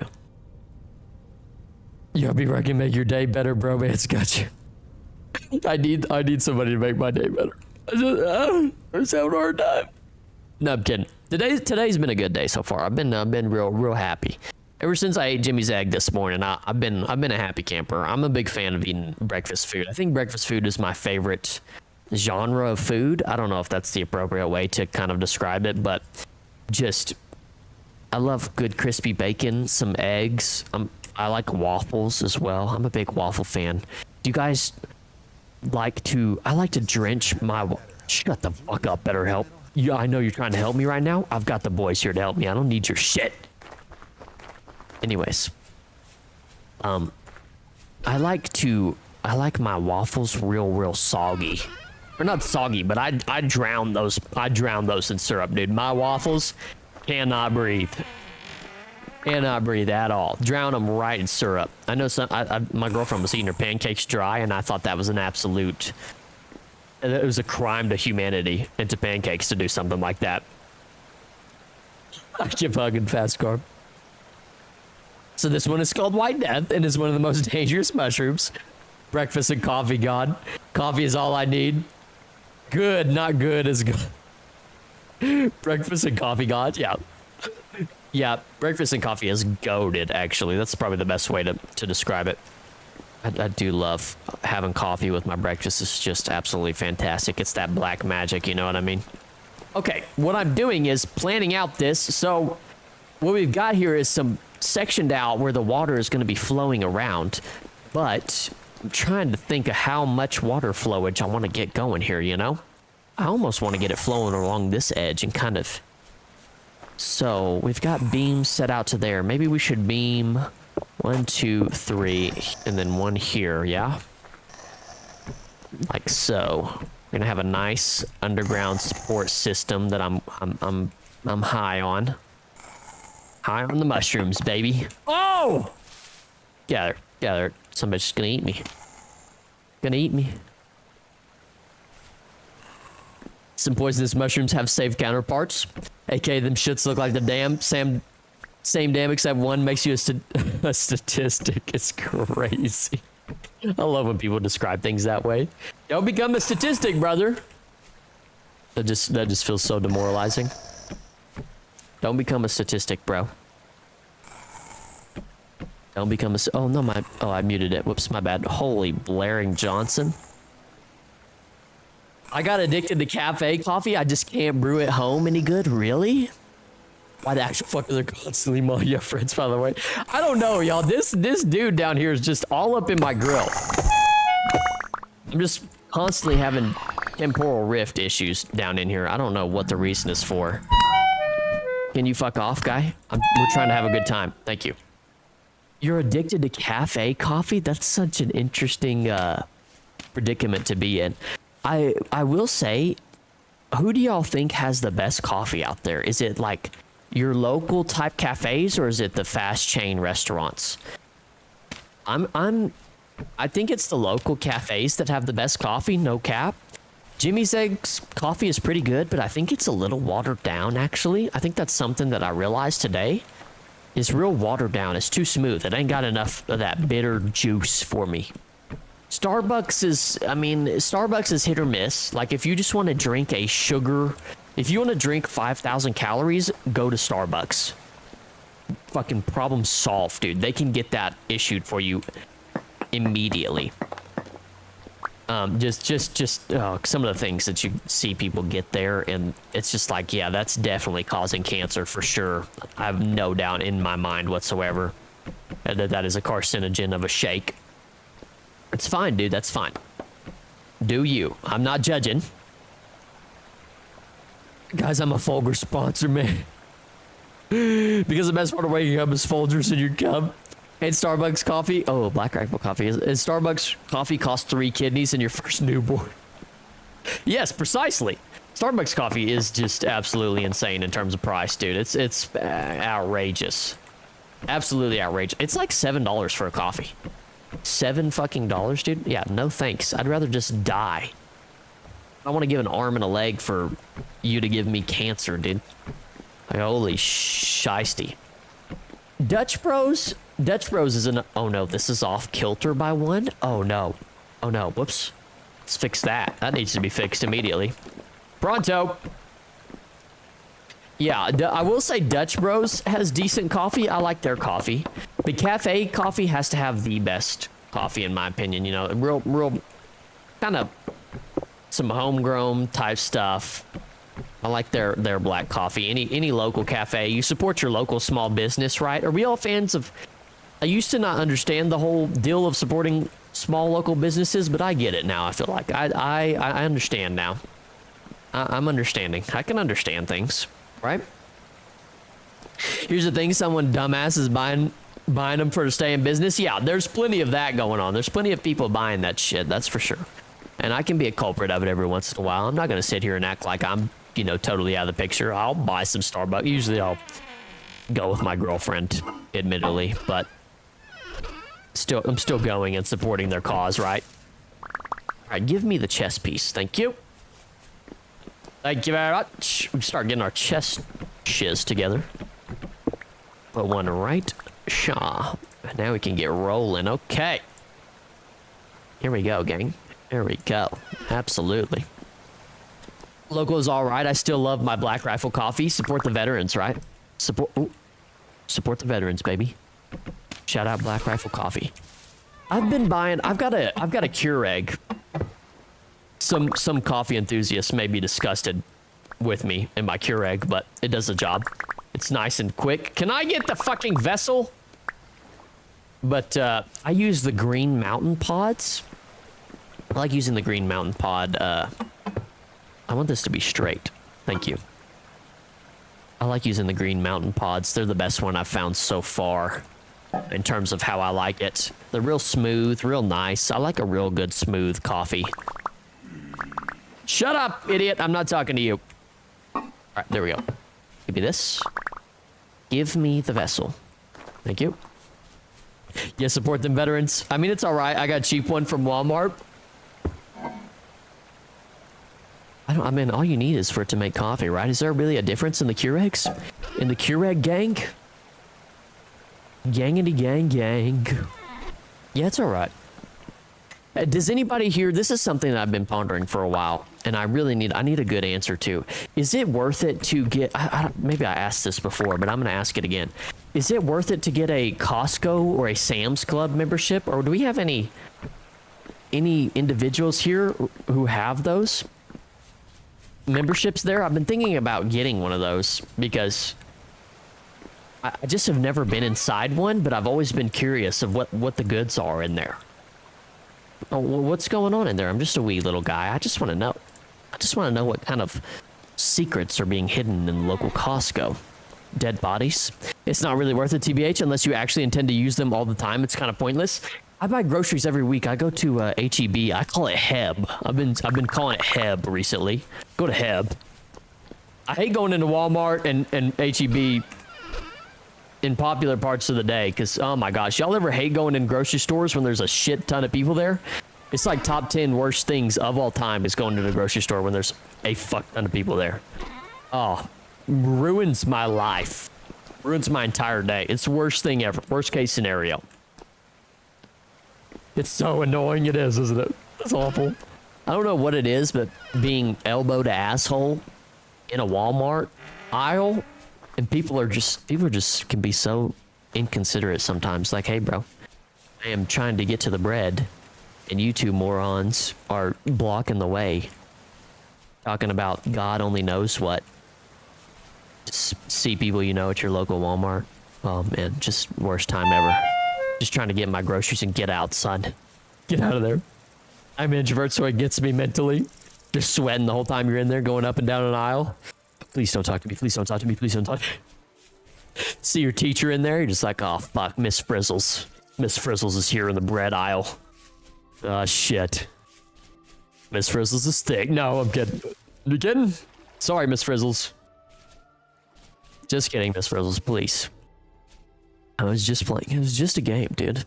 Yo, be right, can make your day better, bro, man. It's got you. I need somebody to make my day better. I'm just having a hard time. No, I'm kidding. Today's been a good day so far. I've been real happy. Ever since I ate Jimmy's egg this morning, I've been a happy camper. I'm a big fan of eating breakfast food. I think breakfast food is my favorite genre of food. I don't know if that's the appropriate way to kind of describe it, but just I love good crispy bacon, some eggs. I like waffles as well. I'm a big waffle fan. Do you guys I like to drench my. Shut the fuck up, BetterHelp. Yeah, I know you're trying to help me right now. I've got the boys here to help me. I don't need your shit. Anyways, I like to I like my waffles real soggy. Or not soggy, but I drown those in syrup, dude. My waffles cannot breathe. Cannot breathe at all. Drown them right in syrup. I know my girlfriend was eating her pancakes dry, and I thought that was an absolute... It was a crime to humanity and to pancakes to do something like that. I keep hugging fast carb. So this one is called White Death and is one of the most dangerous mushrooms. Breakfast and coffee god. Coffee is all I need. Good, not good is good. Breakfast and coffee god, yeah. Yeah, breakfast and coffee is goated, actually. That's probably the best way to describe it. I do love having coffee with my breakfast. It's just absolutely fantastic. It's that black magic, you know what I mean? Okay, what I'm doing is planning out this. So what we've got here is some sectioned out where the water is going to be flowing around. But I'm trying to think of how much water flowage I want to get going here, you know? I almost want to get it flowing along this edge and kind of... So we've got beams set out to there. Maybe we should beam... 1, 2, 3, and then one here, yeah? Like so. We're gonna have a nice underground support system that I'm high on. High on the mushrooms, baby. Oh! Gather. Somebody's just gonna eat me. Gonna eat me. Some poisonous mushrooms have safe counterparts. AKA them shits look like the same damn, except one makes you a statistic. It's crazy. I love when people describe things that way. Don't become a statistic, brother. That just feels so demoralizing. Don't become a statistic, bro. Don't become a... Oh, no, I muted it. Whoops, my bad. Holy blaring Johnson. I got addicted to cafe coffee. I just can't brew it home any good. Really? Why the actual fuck are they constantly mowing your friends, by the way? I don't know, y'all. This dude down here is just all up in my grill. I'm just constantly having temporal rift issues down in here. I don't know what the reason is for. Can you fuck off, guy? We're trying to have a good time. Thank you. You're addicted to cafe coffee? That's such an interesting predicament to be in. I will say, who do y'all think has the best coffee out there? Is it like your local type cafes, or is it the fast chain restaurants? I think it's the local cafes that have the best coffee, no cap. Jimmy's Eggs coffee is pretty good, but I think it's a little watered down, actually. I think that's something that I realized today. It's real watered down. It's too smooth. It ain't got enough of that bitter juice for me. Starbucks is hit or miss. Like, if you just want to drink if you want to drink 5,000 calories, go to Starbucks. Fucking problem solved, dude. They can get that issued for you immediately. Some of the things that you see people get there, and it's just like, yeah, that's definitely causing cancer for sure. I have no doubt in my mind whatsoever that is a carcinogen of a shake. It's fine, dude. That's fine. Do you? I'm not judging. Guys, I'm a Folger sponsor, man. Because the best part of waking up is Folgers in your cup. And Starbucks coffee. Oh, Black Rifle coffee. Is Starbucks coffee costs 3 kidneys in your first newborn? Yes, precisely. Starbucks coffee is just absolutely insane in terms of price, dude. It's outrageous. Absolutely outrageous. It's like $7 for a coffee. $7 fucking dollars, dude? Yeah, no thanks. I'd rather just die. I want to give an arm and a leg for you to give me cancer, dude. Like, holy shiesty. Dutch Bros is an... Oh no, this is off kilter by 1? Oh no. Oh no, whoops. Let's fix that. That needs to be fixed immediately. Pronto. Yeah, I will say Dutch Bros has decent coffee. I like their coffee. The cafe coffee has to have the best coffee, in my opinion. You know, real kind of some homegrown type stuff. I like their black coffee. Any local cafe, you support your local small business, right? Are we all fans of... I used to not understand the whole deal of supporting small local businesses, but I get it now. I feel like I understand now. I'm understanding. I can understand things, right? Here's the thing: someone dumbass is buying buying them for to stay in business. Yeah, there's plenty of that going on. There's plenty of people buying that shit. That's for sure. And I can be a culprit of it every once in a while. I'm not going to sit here and act like I'm, you know, totally out of the picture. I'll buy some Starbucks. Usually I'll go with my girlfriend, admittedly, but I'm still going and supporting their cause, right? All right, give me the chess piece. Thank you. Thank you very much. We start getting our chess shiz together. Put one right. Shaw. Now we can get rolling. Okay. Here we go, gang. There we go. Absolutely. Local is all right. I still love my Black Rifle coffee. Support the veterans, right? Support the veterans, baby. Shout out Black Rifle coffee. I've been buying. I've got a Keurig. Some coffee enthusiasts may be disgusted with me and my Keurig, but it does the job. It's nice and quick. Can I get the fucking vessel? But I use the Green Mountain pods. I like using the Green Mountain pod. I want this to be straight. Thank you. I like using the Green Mountain pods. They're the best one I've found so far in terms of how I like it. They're real smooth, real nice. I like a real good smooth coffee. Shut up, idiot. I'm not talking to you. All right, there we go. Give me this. Give me the vessel. Thank you. Yeah, support them veterans. I mean, it's all right. I got a cheap one from Walmart. I mean, all you need is for it to make coffee, right? Is there really a difference in the Keurigs? In the Keurig gang? Gangity gang gang. Yeah, it's all right. Does anybody here, this is something that I've been pondering for a while, and I need a good answer to. Is it worth it to get, maybe I asked this before, but I'm going to ask it again. Is it worth it to get a Costco or a Sam's Club membership, or do we have any individuals here who have those memberships there? I've been thinking about getting one of those because I just have never been inside one, but I've always been curious of what the goods are in there. Oh, well, what's going on in there? I'm just a wee little guy. I just want to know. I just want to know what kind of secrets are being hidden in the local Costco. Dead bodies. It's not really worth it, TBH, unless you actually intend to use them all the time. It's kind of pointless. I buy groceries every week. I go to H-E-B. I call it Heb. I've been calling it Heb recently. Go to Heb. I hate going into Walmart and H-E-B in popular parts of the day because, oh my gosh, y'all ever hate going in grocery stores when there's a shit ton of people there? It's like top 10 worst things of all time is going to the grocery store when there's a fuck ton of people there. Oh, ruins my life. Ruins my entire day. It's the worst thing ever. Worst case scenario. It's so annoying. It is, isn't it? It's awful. I don't know what it is, but being elbow to asshole in a Walmart aisle, and people just can be so inconsiderate sometimes. Like, hey, bro, I am trying to get to the bread, and you two morons are blocking the way. Talking about God only knows what. Just see people you know at your local Walmart. Oh, man, just worst time ever. Just trying to get my groceries and get out, son. Get out of there. I'm an introvert, so it gets me mentally. Just sweating the whole time you're in there, going up and down an aisle. Please don't talk to me. Please don't talk to me. Please don't talk to me. See your teacher in there. You're just like, oh, fuck, Miss Frizzles. Miss Frizzles is here in the bread aisle. Oh, shit. Miss Frizzles is thick. No, I'm kidding. You kidding? Sorry, Miss Frizzles. Just kidding, Miss Frizzles, please. I was just playing. It was just a game, dude.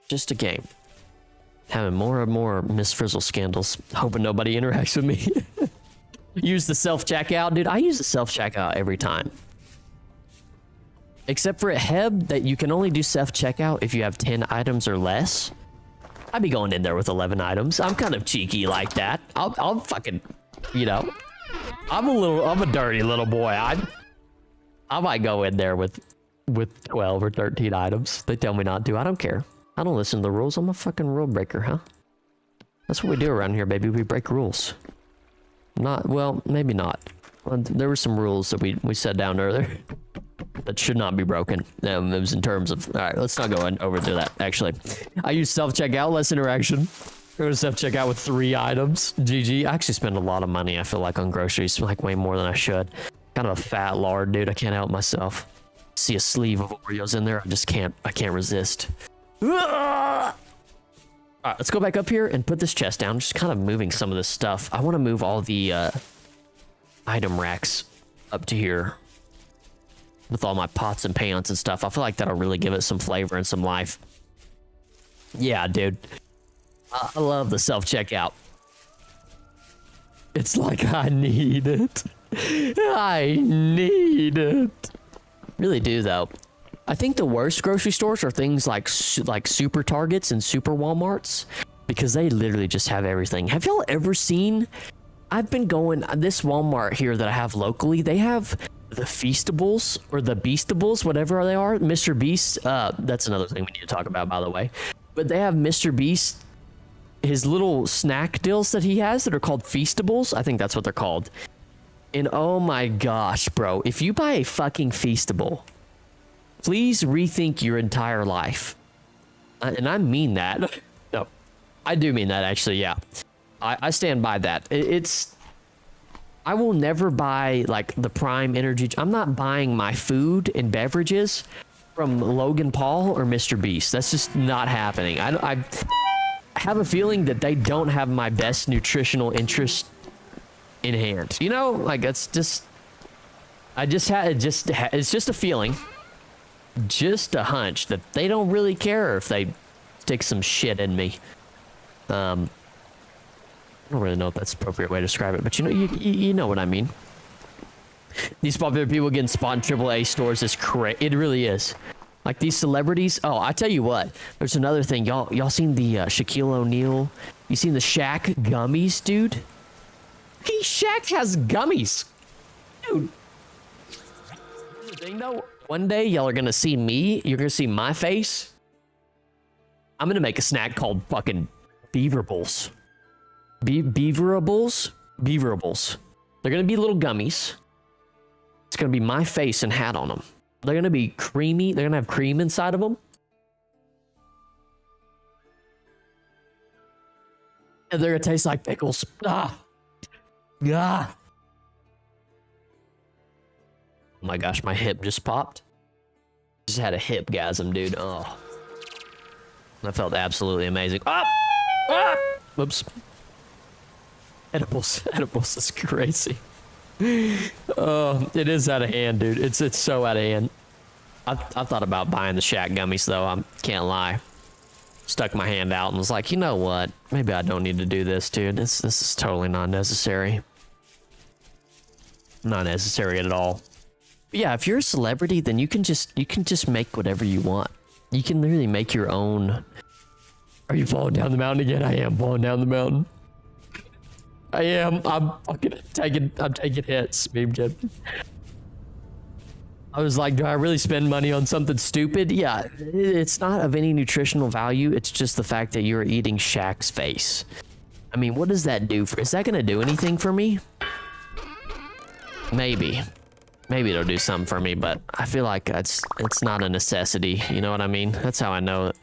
Just a game. Having more and more Miss Frizzle scandals. Hoping nobody interacts with me. Use the self-checkout. Dude, I use the self-checkout every time. Except for at Heb, that you can only do self-checkout if you have 10 items or less. I'd be going in there with 11 items. I'm kind of cheeky like that. I'll fucking, you know. I'm a dirty little boy. I might go in there with 12 or 13 items. They tell me not to. I don't care. I don't listen to the rules. I'm a fucking rule breaker, huh? That's what we do around here, baby. We break rules. Well, maybe not. Well, there were some rules that we set down earlier that should not be broken. It was in terms of... All right, let's not go over to that, actually. I use self-checkout, less interaction. Go to self-checkout with 3 items. GG. I actually spend a lot of money, I feel like, on groceries. Like, way more than I should. Kind of a fat lard, dude. I can't help myself. See a sleeve of Oreos in there. I can't resist. All right, let's go back up here and put this chest down. Just kind of moving some of this stuff. I want to move all the item racks up to here with all my pots and pans and stuff. I feel like that'll really give it some flavor and some life. Yeah, dude. I love the self-checkout. It's like I need it. I need it. Really do, though. I think the worst grocery stores are things like Super Targets and Super Walmarts, because they literally just have everything. Have y'all ever seen? I've been going this Walmart here that I have locally. They have the Feastables or the Beastables, whatever they are. Mr. Beast. That's another thing we need to talk about, by the way. But they have Mr. Beast, his little snack deals that he has that are called Feastables. I think that's what they're called. And oh my gosh, bro, if you buy a fucking Feastable, please rethink your entire life. And I mean that. No, I do mean that, actually, yeah. I stand by that. I will never buy, like, the Prime Energy. I'm not buying my food and beverages from Logan Paul or Mr. Beast. That's just not happening. I have a feeling that they don't have my best nutritional interest in hand. You know, like, it's just... it's just a feeling. Just a hunch that they don't really care if they stick some shit in me. I don't really know if that's the appropriate way to describe it, but you know what I mean. These popular people getting spot in AAA stores is crazy. It really is. Like these celebrities. Oh, I tell you what. There's another thing. Y'all seen the Shaquille O'Neal? You seen the Shaq gummies, dude? Shaq has gummies, dude. The thing though. One day, y'all are gonna see me. You're gonna see my face. I'm gonna make a snack called fucking Beaverables. Beaverables? Beaverables. They're gonna be little gummies. It's gonna be my face and hat on them. They're gonna be creamy. They're gonna have cream inside of them. And they're gonna taste like pickles. Ah. Ah. Oh my gosh, my hip just popped. Just had a hip-gasm, dude. Oh. That felt absolutely amazing. Ah! Ah! Whoops. Edibles. Edibles is crazy. Oh, it is out of hand, dude. It's so out of hand. I thought about buying the Shaq gummies, though. I can't lie. Stuck my hand out and was like, you know what? Maybe I don't need to do this, dude. This is totally not necessary. Not necessary at all. But yeah, if you're a celebrity, then you can just make whatever you want. You can literally make your own. Are you falling down the mountain again? I am falling down the mountain. I am. I'm taking hits, meme kid. I was like, do I really spend money on something stupid? Yeah, it's not of any nutritional value. It's just the fact that you're eating Shaq's face. I mean, what does that do for? Is that gonna do anything for me? Maybe. Maybe it'll do something for me, but I feel like it's not a necessity. You know what I mean? That's how I know that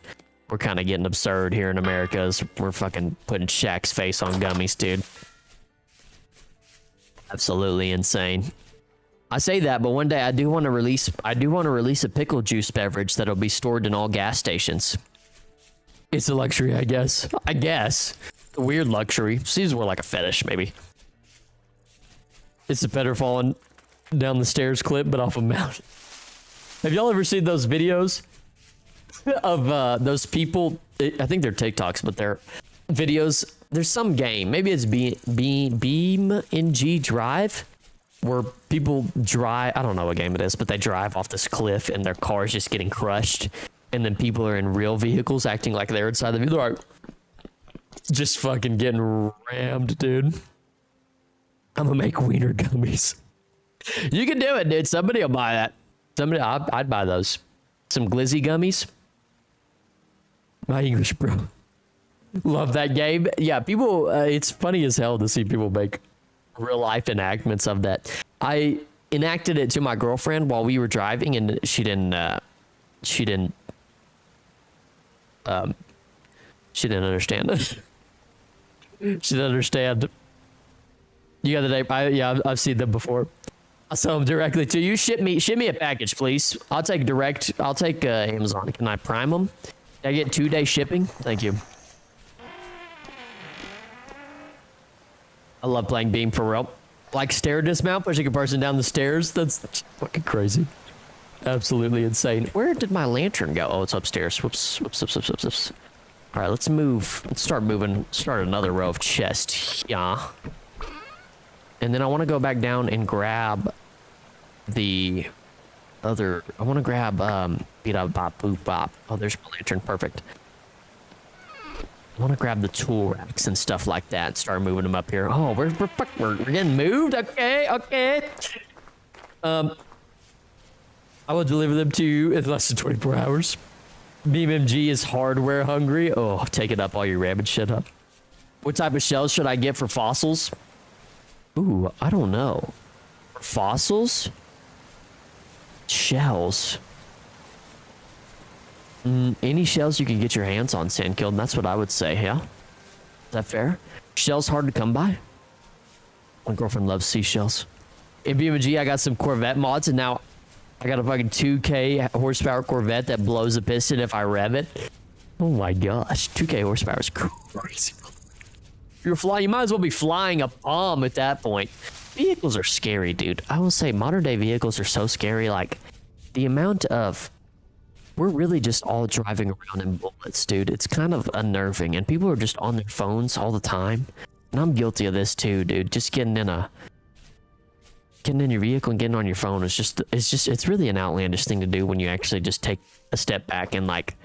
we're kind of getting absurd here in America. Is we're fucking putting Shaq's face on gummies, dude. Absolutely insane. I say that, but one day I do want to release a pickle juice beverage that'll be stored in all gas stations. It's a luxury, I guess. A weird luxury. Seems more like a fetish, maybe. It's a better falling down the stairs clip, but off a mountain. Have y'all ever seen those videos of those people? I think they're TikToks, but they're videos. There's some game, maybe it's BeamNG Drive, where people drive. I don't know what game it is, but they drive off this cliff and their car is just getting crushed, and then people are in real vehicles acting like they're inside the vehicle, like just fucking getting rammed, dude. I'm gonna make wiener gummies. You can do it, dude. Somebody will buy that. I'd buy those. Some glizzy gummies. My English, bro. Love that game. Yeah, people, it's funny as hell to see people make real life enactments of that. I enacted it to my girlfriend while we were driving, and she didn't understand. She didn't understand. You got the name? Yeah, I've seen them before. I'll sell them directly to you. Ship me a package, please. I'll take Amazon. Can I prime them? Can I get 2-day shipping? Thank you. I love playing Beam for real. Like stair dismount, pushing a person down the stairs. That's fucking crazy. Absolutely insane. Where did my lantern go? Oh, it's upstairs. Whoops. All right, let's move. Let's start moving. Start another row of chests. Yeah. And then I want to go back down and grab the other. I want to grab beat up bop boop bop. Oh, there's my lantern. Perfect. I want to grab the tool racks and stuff like that and start moving them up here. Oh, we're getting moved. Okay. I will deliver them to you in less than 24 hours. BeamMG is hardware hungry. Oh, take it up, all your rabbit shit up. What type of shells should I get for fossils? Ooh, I don't know. Fossils? Shells. Any shells you can get your hands on, Sandkilled. That's what I would say, yeah? Is that fair? Shells hard to come by? My girlfriend loves seashells. In BeamNG, I got some Corvette mods, and now I got a fucking 2K horsepower Corvette that blows a piston if I rev it. Oh my gosh, 2K horsepower is crazy. You're flying, you might as well be flying a bomb at that point. Vehicles are scary, dude. I will say modern day vehicles are so scary. Like the amount of, we're really just all driving around in bullets, dude. It's kind of unnerving, and people are just on their phones all the time. And I'm guilty of this too, dude. Just getting in your vehicle and getting on your phone is it's really an outlandish thing to do when you actually just take a step back and like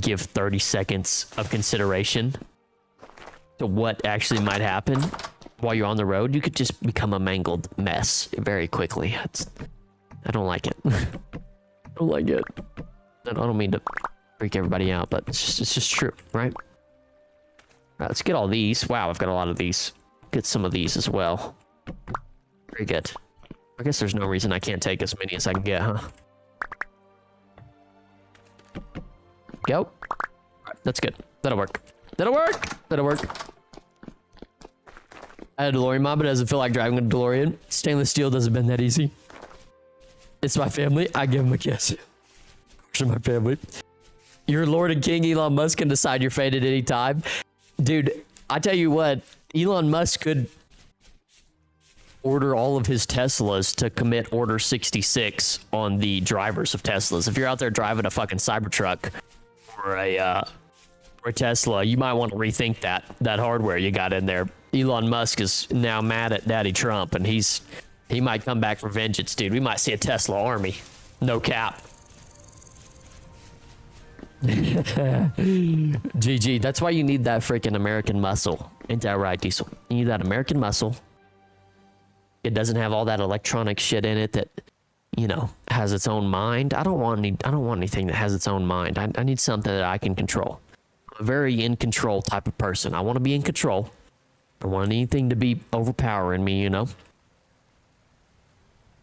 give 30 seconds of consideration to what actually might happen while you're on the road. You could just become a mangled mess very quickly. I don't like it. I don't like it. I don't mean to freak everybody out, but it's just true, right? All right, let's get all these. Wow, I've got a lot of these. Get some of these as well. Very good. I guess there's no reason I can't take as many as I can get, huh? Go. All right, that's good. That'll work. That'll work. I had a DeLorean mod, but it doesn't feel like driving a DeLorean. Stainless steel doesn't bend that easy. It's my family. I give them a kiss. To my family. Your Lord and King Elon Musk can decide your fate at any time. Dude, I tell you what, Elon Musk could order all of his Teslas to commit Order 66 on the drivers of Teslas. If you're out there driving a fucking Cybertruck or a Tesla, you might want to rethink that hardware you got in there. Elon Musk is now mad at Daddy Trump, and he might come back for vengeance, dude. We might see a Tesla army. No cap. GG. That's why you need that freaking American muscle. Ain't that right, Diesel? You need that American muscle. It doesn't have all that electronic shit in it that, you know, has its own mind. I don't want anything that has its own mind. I need something that I can control. I'm a very in control type of person. I want to be in control. I don't want anything to be overpowering me, you know.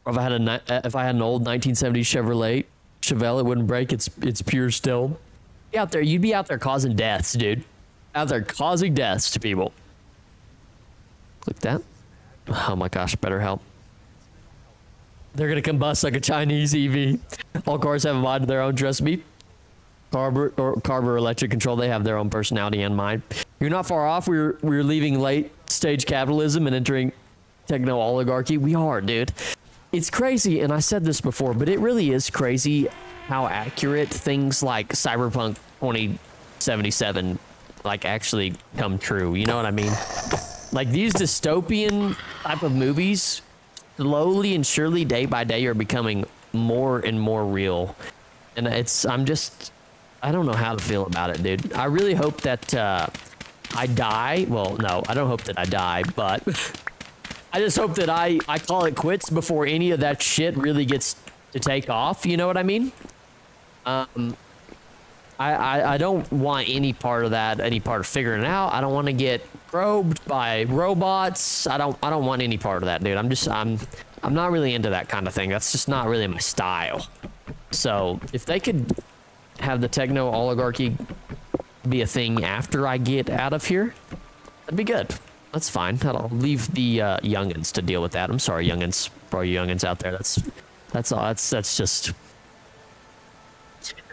If I had an old 1970s Chevelle, it wouldn't break. It's pure steel. You'd be out there causing deaths, dude. Out there causing deaths to people. Click that. Oh my gosh, better help. They're gonna combust like a Chinese EV. All cars have a mind of their own, trust me. Carb electric control, they have their own personality and mind. You're not far off. We're leaving late stage capitalism and entering techno oligarchy. We are, dude. It's crazy, and I said this before, but it really is crazy how accurate things like Cyberpunk 2077 like actually come true. You know what I mean? Like these dystopian type of movies, slowly and surely, day by day, are becoming more and more real. And I don't know how to feel about it, dude. I really hope that I die. Well, no, I don't hope that I die, but I just hope that I call it quits before any of that shit really gets to take off. You know what I mean? I don't want any part of that, any part of figuring it out. I don't want to get probed by robots. I don't want any part of that, dude. I'm not really into that kind of thing. That's just not really my style. So if they could have the techno oligarchy be a thing after I get out of here, that'd be good. That's fine. I'll leave the youngins to deal with that. I'm sorry, youngins, for all you youngins out there. That's all. That's just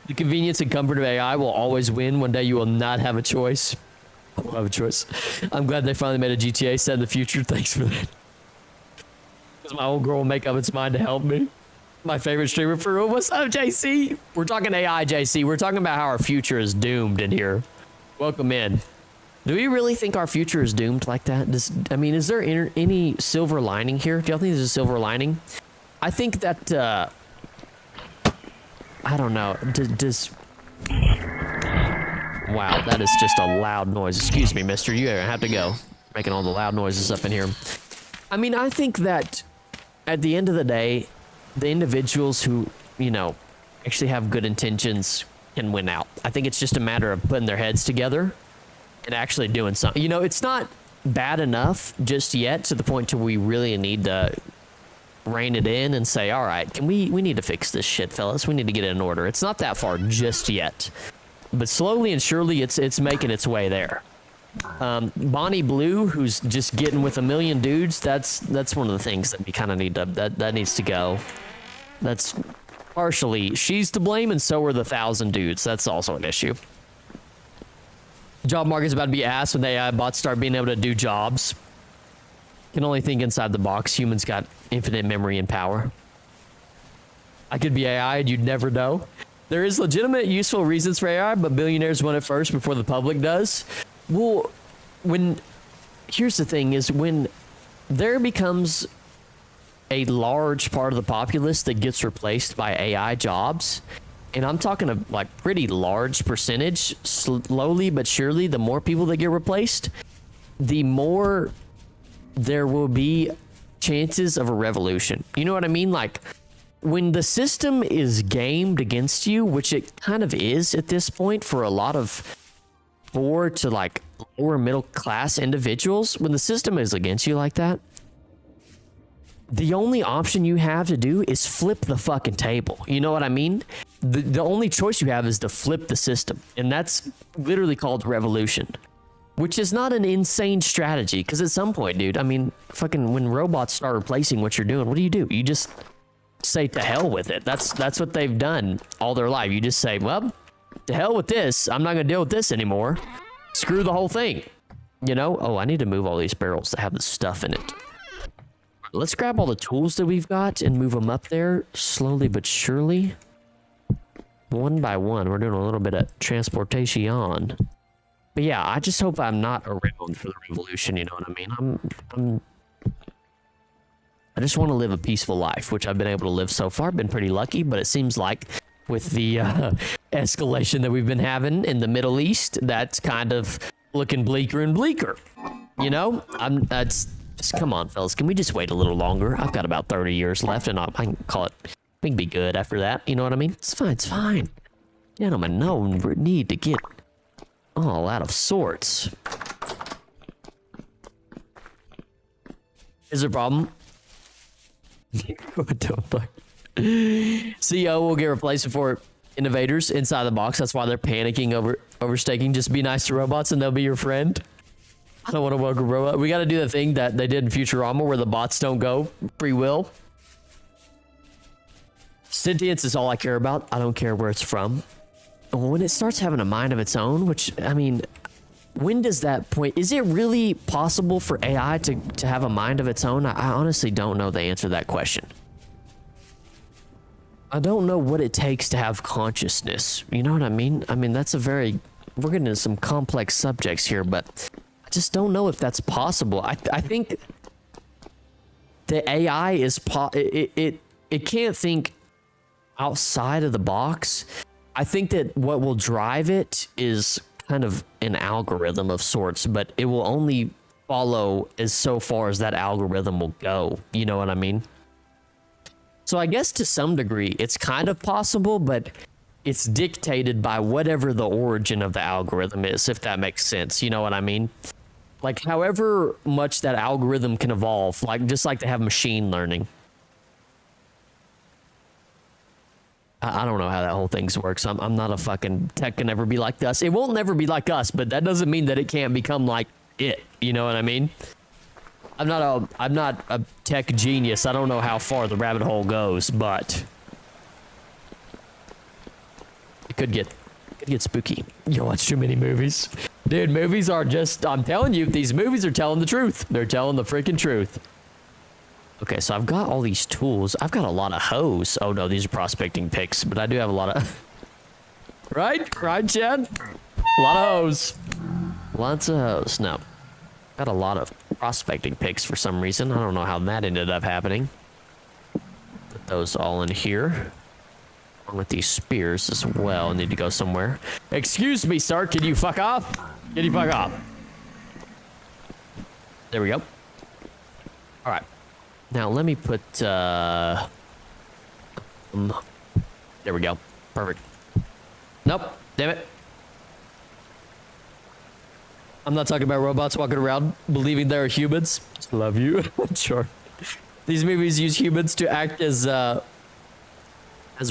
the convenience and comfort of AI will always win. One day you will not have a choice. I will have a choice. I'm glad they finally made a GTA set in the future. Thanks for that. Because my old girl will make up its mind to help me. My favorite streamer for real. What's up, JC? We're talking AI, JC. We're talking about how our future is doomed in here. Welcome in. Do we really think our future is doomed like that? I mean, is there any silver lining here? Do y'all think there's a silver lining? I think that, I don't know. Wow, that is just a loud noise. Excuse me, mister. You have to go. Making all the loud noises up in here. I mean, I think that at the end of the day, the individuals who, you know, actually have good intentions can win out. I think it's just a matter of putting their heads together and actually doing something. You know, it's not bad enough just yet to the point to we really need to rein it in and say, all right, we need to fix this shit, fellas. We need to get it in order. It's not that far just yet, but slowly and surely it's making its way there. Bonnie Blue, who's just getting with a million dudes, that's one of the things that we kind of need to, that needs to go. That's partially, she's to blame, and so are the 1,000 dudes. That's also an issue. Job market's about to be ass when the AI bots start being able to do jobs. Can only think inside the box. Humans got infinite memory and power. I could be AI and you'd never know. There is legitimate useful reasons for AI, but billionaires want it first before the public does. Well, here's the thing is when there becomes a large part of the populace that gets replaced by AI jobs, and I'm talking a like pretty large percentage, slowly but surely, the more people that get replaced, the more there will be chances of a revolution. You know what I mean? Like when the system is gamed against you, which it kind of is at this point for a lot of poor to like lower middle class individuals, when the system is against you like that, the only option you have to do is flip the fucking table. You know what I mean? The only choice you have is to flip the system. And that's literally called revolution, which is not an insane strategy. Because at some point, dude, I mean, fucking when robots start replacing what you're doing, what do? You just say to hell with it. That's what they've done all their life. You just say, well, to hell with this. I'm not going to deal with this anymore. Screw the whole thing. You know? Oh, I need to move all these barrels that have the stuff in it. Let's grab all the tools that we've got and move them up there slowly but surely. One by one, we're doing a little bit of transportation. But yeah, I just hope I'm not around for the revolution, you know what I mean? I just want to live a peaceful life, which I've been able to live so far. Been pretty lucky, but it seems like with the escalation that we've been having in the Middle East, that's kind of looking bleaker and bleaker. You know, just come on, fellas. Can we just wait a little longer? I've got about 30 years left, and I can call it. We can be good after that. You know what I mean? It's fine. It's fine. Gentlemen, no need to get all out of sorts. Is there a problem? What the fuck? CEO will get replaced before innovators inside the box. That's why they're panicking over staking. Just be nice to robots and they'll be your friend. I don't want to welcome robot. We got to do the thing that they did in Futurama where the bots don't go. Free will. Sentience is all I care about. I don't care where it's from. When it starts having a mind of its own, which, I mean, when does that point? Is it really possible for AI to have a mind of its own? I honestly don't know the answer to that question. I don't know what it takes to have consciousness. You know what I mean? I mean, that's a very... We're getting into some complex subjects here, but I just don't know if that's possible. I think the AI is... It can't think outside of the box. I think that what will drive it is kind of an algorithm of sorts, but it will only follow as so far as that algorithm will go. You know what I mean? So I guess to some degree it's kind of possible, but it's dictated by whatever the origin of the algorithm is, if that makes sense. You know what I mean? Like however much that algorithm can evolve, like just like they have machine learning. I don't know how that whole thing works. I'm not a fucking tech can never be like us. It won't never be like us, but that doesn't mean that it can't become like it. You know what I mean? I'm not a tech genius. I don't know how far the rabbit hole goes, but it could get spooky. You watch too many movies. Dude, movies are just, I'm telling you, these movies are telling the truth. They're telling the freaking truth. Okay, so I've got all these tools. I've got a lot of hose. Oh no, these are prospecting picks, but I do have a lot of... Right, Chad? A lot of hose. Lots of hose. No. Got a lot of prospecting picks for some reason. I don't know how that ended up happening. Put those all in here. Along with these spears as well. Need to go somewhere. Excuse me, sir. Can you fuck off? Can you fuck off? There we go. All right. Now let me put, there we go. Perfect. Nope. Damn it. I'm not talking about robots walking around believing they're humans. Just love you. Sure. These movies use humans to act as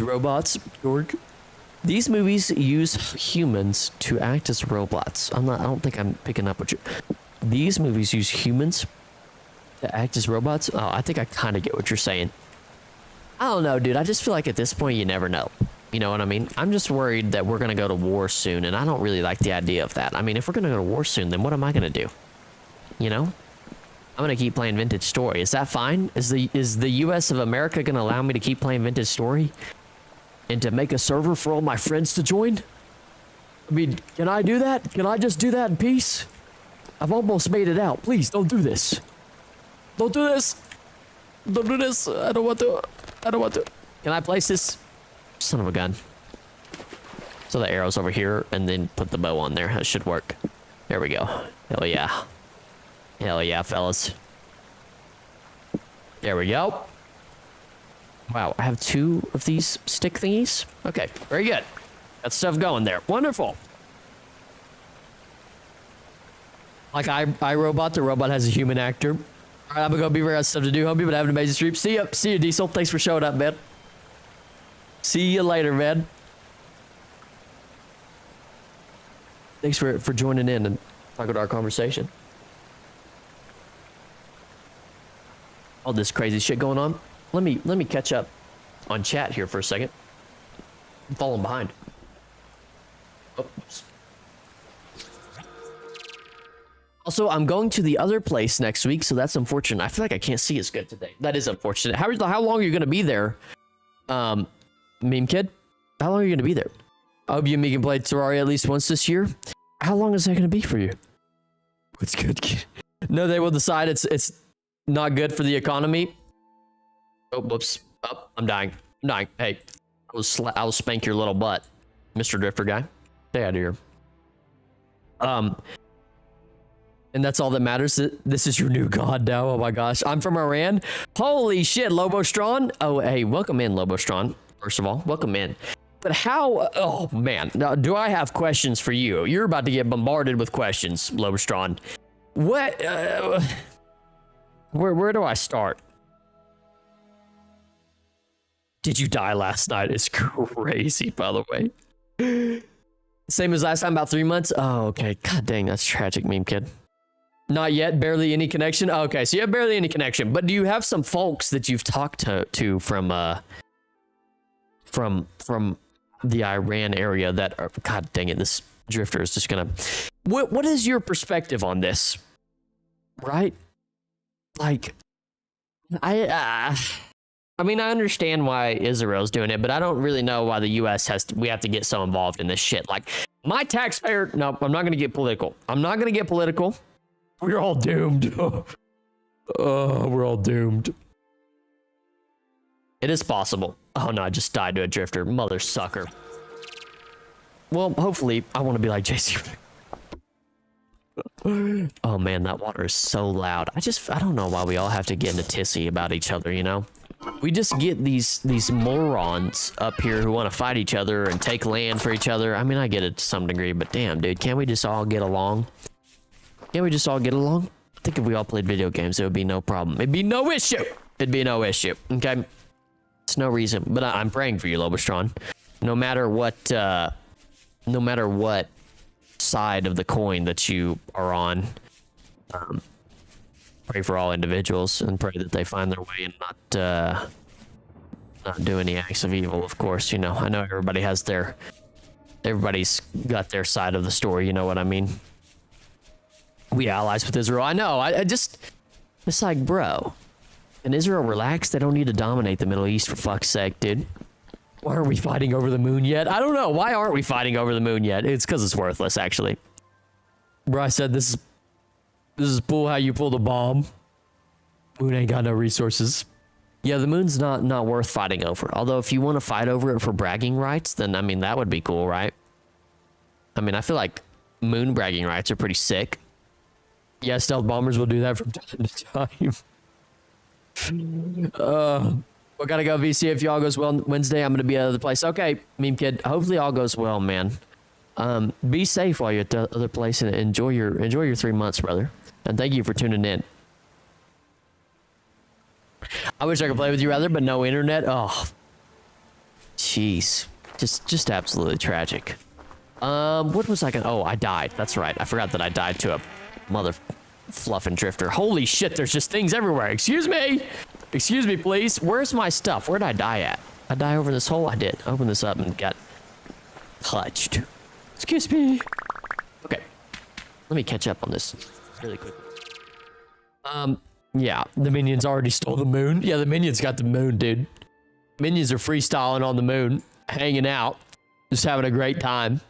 robots. Dork. These movies use humans to act as robots. I don't think I'm picking up what you... These movies use humans to act as robots? Oh, I think I kind of get what you're saying. I don't know, dude. I just feel like at this point, you never know. You know what I mean? I'm just worried that we're going to go to war soon, and I don't really like the idea of that. I mean, if we're going to go to war soon, then what am I going to do? You know? I'm going to keep playing Vintage Story. Is that fine? Is the US of America going to allow me to keep playing Vintage Story? And to make a server for all my friends to join? I mean, can I do that? Can I just do that in peace? I've almost made it out. Please, don't do this. Don't do this. Don't do this. I don't want to. I don't want to. Can I place this? Son of a gun. So the arrow's over here, and then put the bow on there. That should work. There we go. Hell yeah. Hell yeah, fellas. There we go. Wow, I have 2 of these stick thingies. Okay, very good. Got stuff going there. Wonderful. Like iRobot, the robot has a human actor. All right, I'm gonna go be got stuff to do, homie, but have an amazing stream. See you, Diesel. Thanks for showing up, man. See you later, man. Thanks for joining in and talking about our conversation. All this crazy shit going on. Let me catch up on chat here for a second. I'm falling behind. Oops. Also, I'm going to the other place next week, so that's unfortunate. I feel like I can't see as good today. That is unfortunate. How long are you going to be there? Meme Kid? How long are you going to be there? I hope you and me can play Terraria at least once this year. How long is that going to be for you? What's good, kid? No, they will decide it's not good for the economy. Oh, whoops. Oh, I'm dying. I'm dying. Hey, I'll spank your little butt, Mr. Drifter guy. Stay out of here. And that's all that matters. This is your new god now. Oh my gosh. I'm from Iran. Holy shit, Lobostron. Oh, hey, welcome in, Lobostron. First of all, welcome in. But how, oh man, now do I have questions for you? You're about to get bombarded with questions, Lobostron. What, where do I start? Did you die last night? It's crazy, by the way. Same as last time, about 3 months. Oh, okay. God dang, that's tragic, Meme Kid. Not yet, barely any connection. Okay, so you have barely any connection, but do you have some folks that you've talked to from the Iran area that are, God dang it, this drifter is just gonna, what is your perspective on this? Right? Like, I mean, I understand why Israel's doing it, but I don't really know why the US we have to get so involved in this shit. Like, my taxpayer, no, I'm not gonna get political. I'm not gonna get political. We're all doomed. Oh, we're all doomed. It is possible. Oh no, I just died to a drifter. Mother sucker. Well, hopefully, I want to be like JC. Oh man, that water is so loud. I don't know why we all have to get in a tizzy about each other, you know? We just get these morons up here who want to fight each other and take land for each other. I mean, I get it to some degree, but damn, dude, can't we just all get along? Can't we just all get along? I think if we all played video games, it would be no problem. It'd be no issue. It'd be no issue. Okay? It's no reason. But I'm praying for you, Lobostron. No matter what side of the coin that you are on, Pray for all individuals and pray that they find their way and not do any acts of evil. Of course, you know, I know everybody's got their side of the story. You know what I mean? We allies with Israel. I know. It's like, bro, can Israel relax? They don't need to dominate the Middle East, for fuck's sake, dude. Why aren't we fighting over the moon yet? I don't know. Why aren't we fighting over the moon yet? It's because it's worthless, actually. Bro, I said this is pull how you pull the bomb. Moon ain't got no resources. Yeah, the moon's not worth fighting over. Although if you want to fight over it for bragging rights, then I mean that would be cool, right? I mean, I feel like moon bragging rights are pretty sick. Yeah, stealth bombers will do that from time to time. We gotta go, VC. If y'all goes well Wednesday, I'm gonna be at the other place. Okay, meme kid. Hopefully all goes well, man. Be safe while you're at the other place and enjoy your 3 months, brother. And thank you for tuning in. I wish I could play with you rather, but no internet. Oh, jeez, just absolutely tragic. What was I gonna? Oh, I died. That's right. I forgot that I died to a mother fluffing drifter. Holy shit! There's just things everywhere. Excuse me, please. Where's my stuff? Where'd I die at? I die over this hole. I did. Open this up and got touched. Excuse me. Okay, let me catch up on this really quickly. Yeah, the minions already stole the moon. Yeah, the minions got the moon, dude. Minions are freestyling on the moon, hanging out, just having a great time.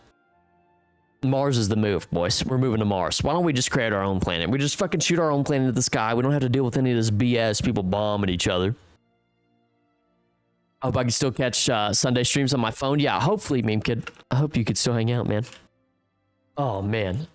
Mars is the move, boys. We're moving to Mars. Why don't we just create our own planet? We just fucking shoot our own planet at the sky. We don't have to deal with any of this BS, people bombing each other. I hope I can still catch Sunday streams on my phone. Yeah, hopefully, meme kid. I hope you could still hang out, man. Oh, man.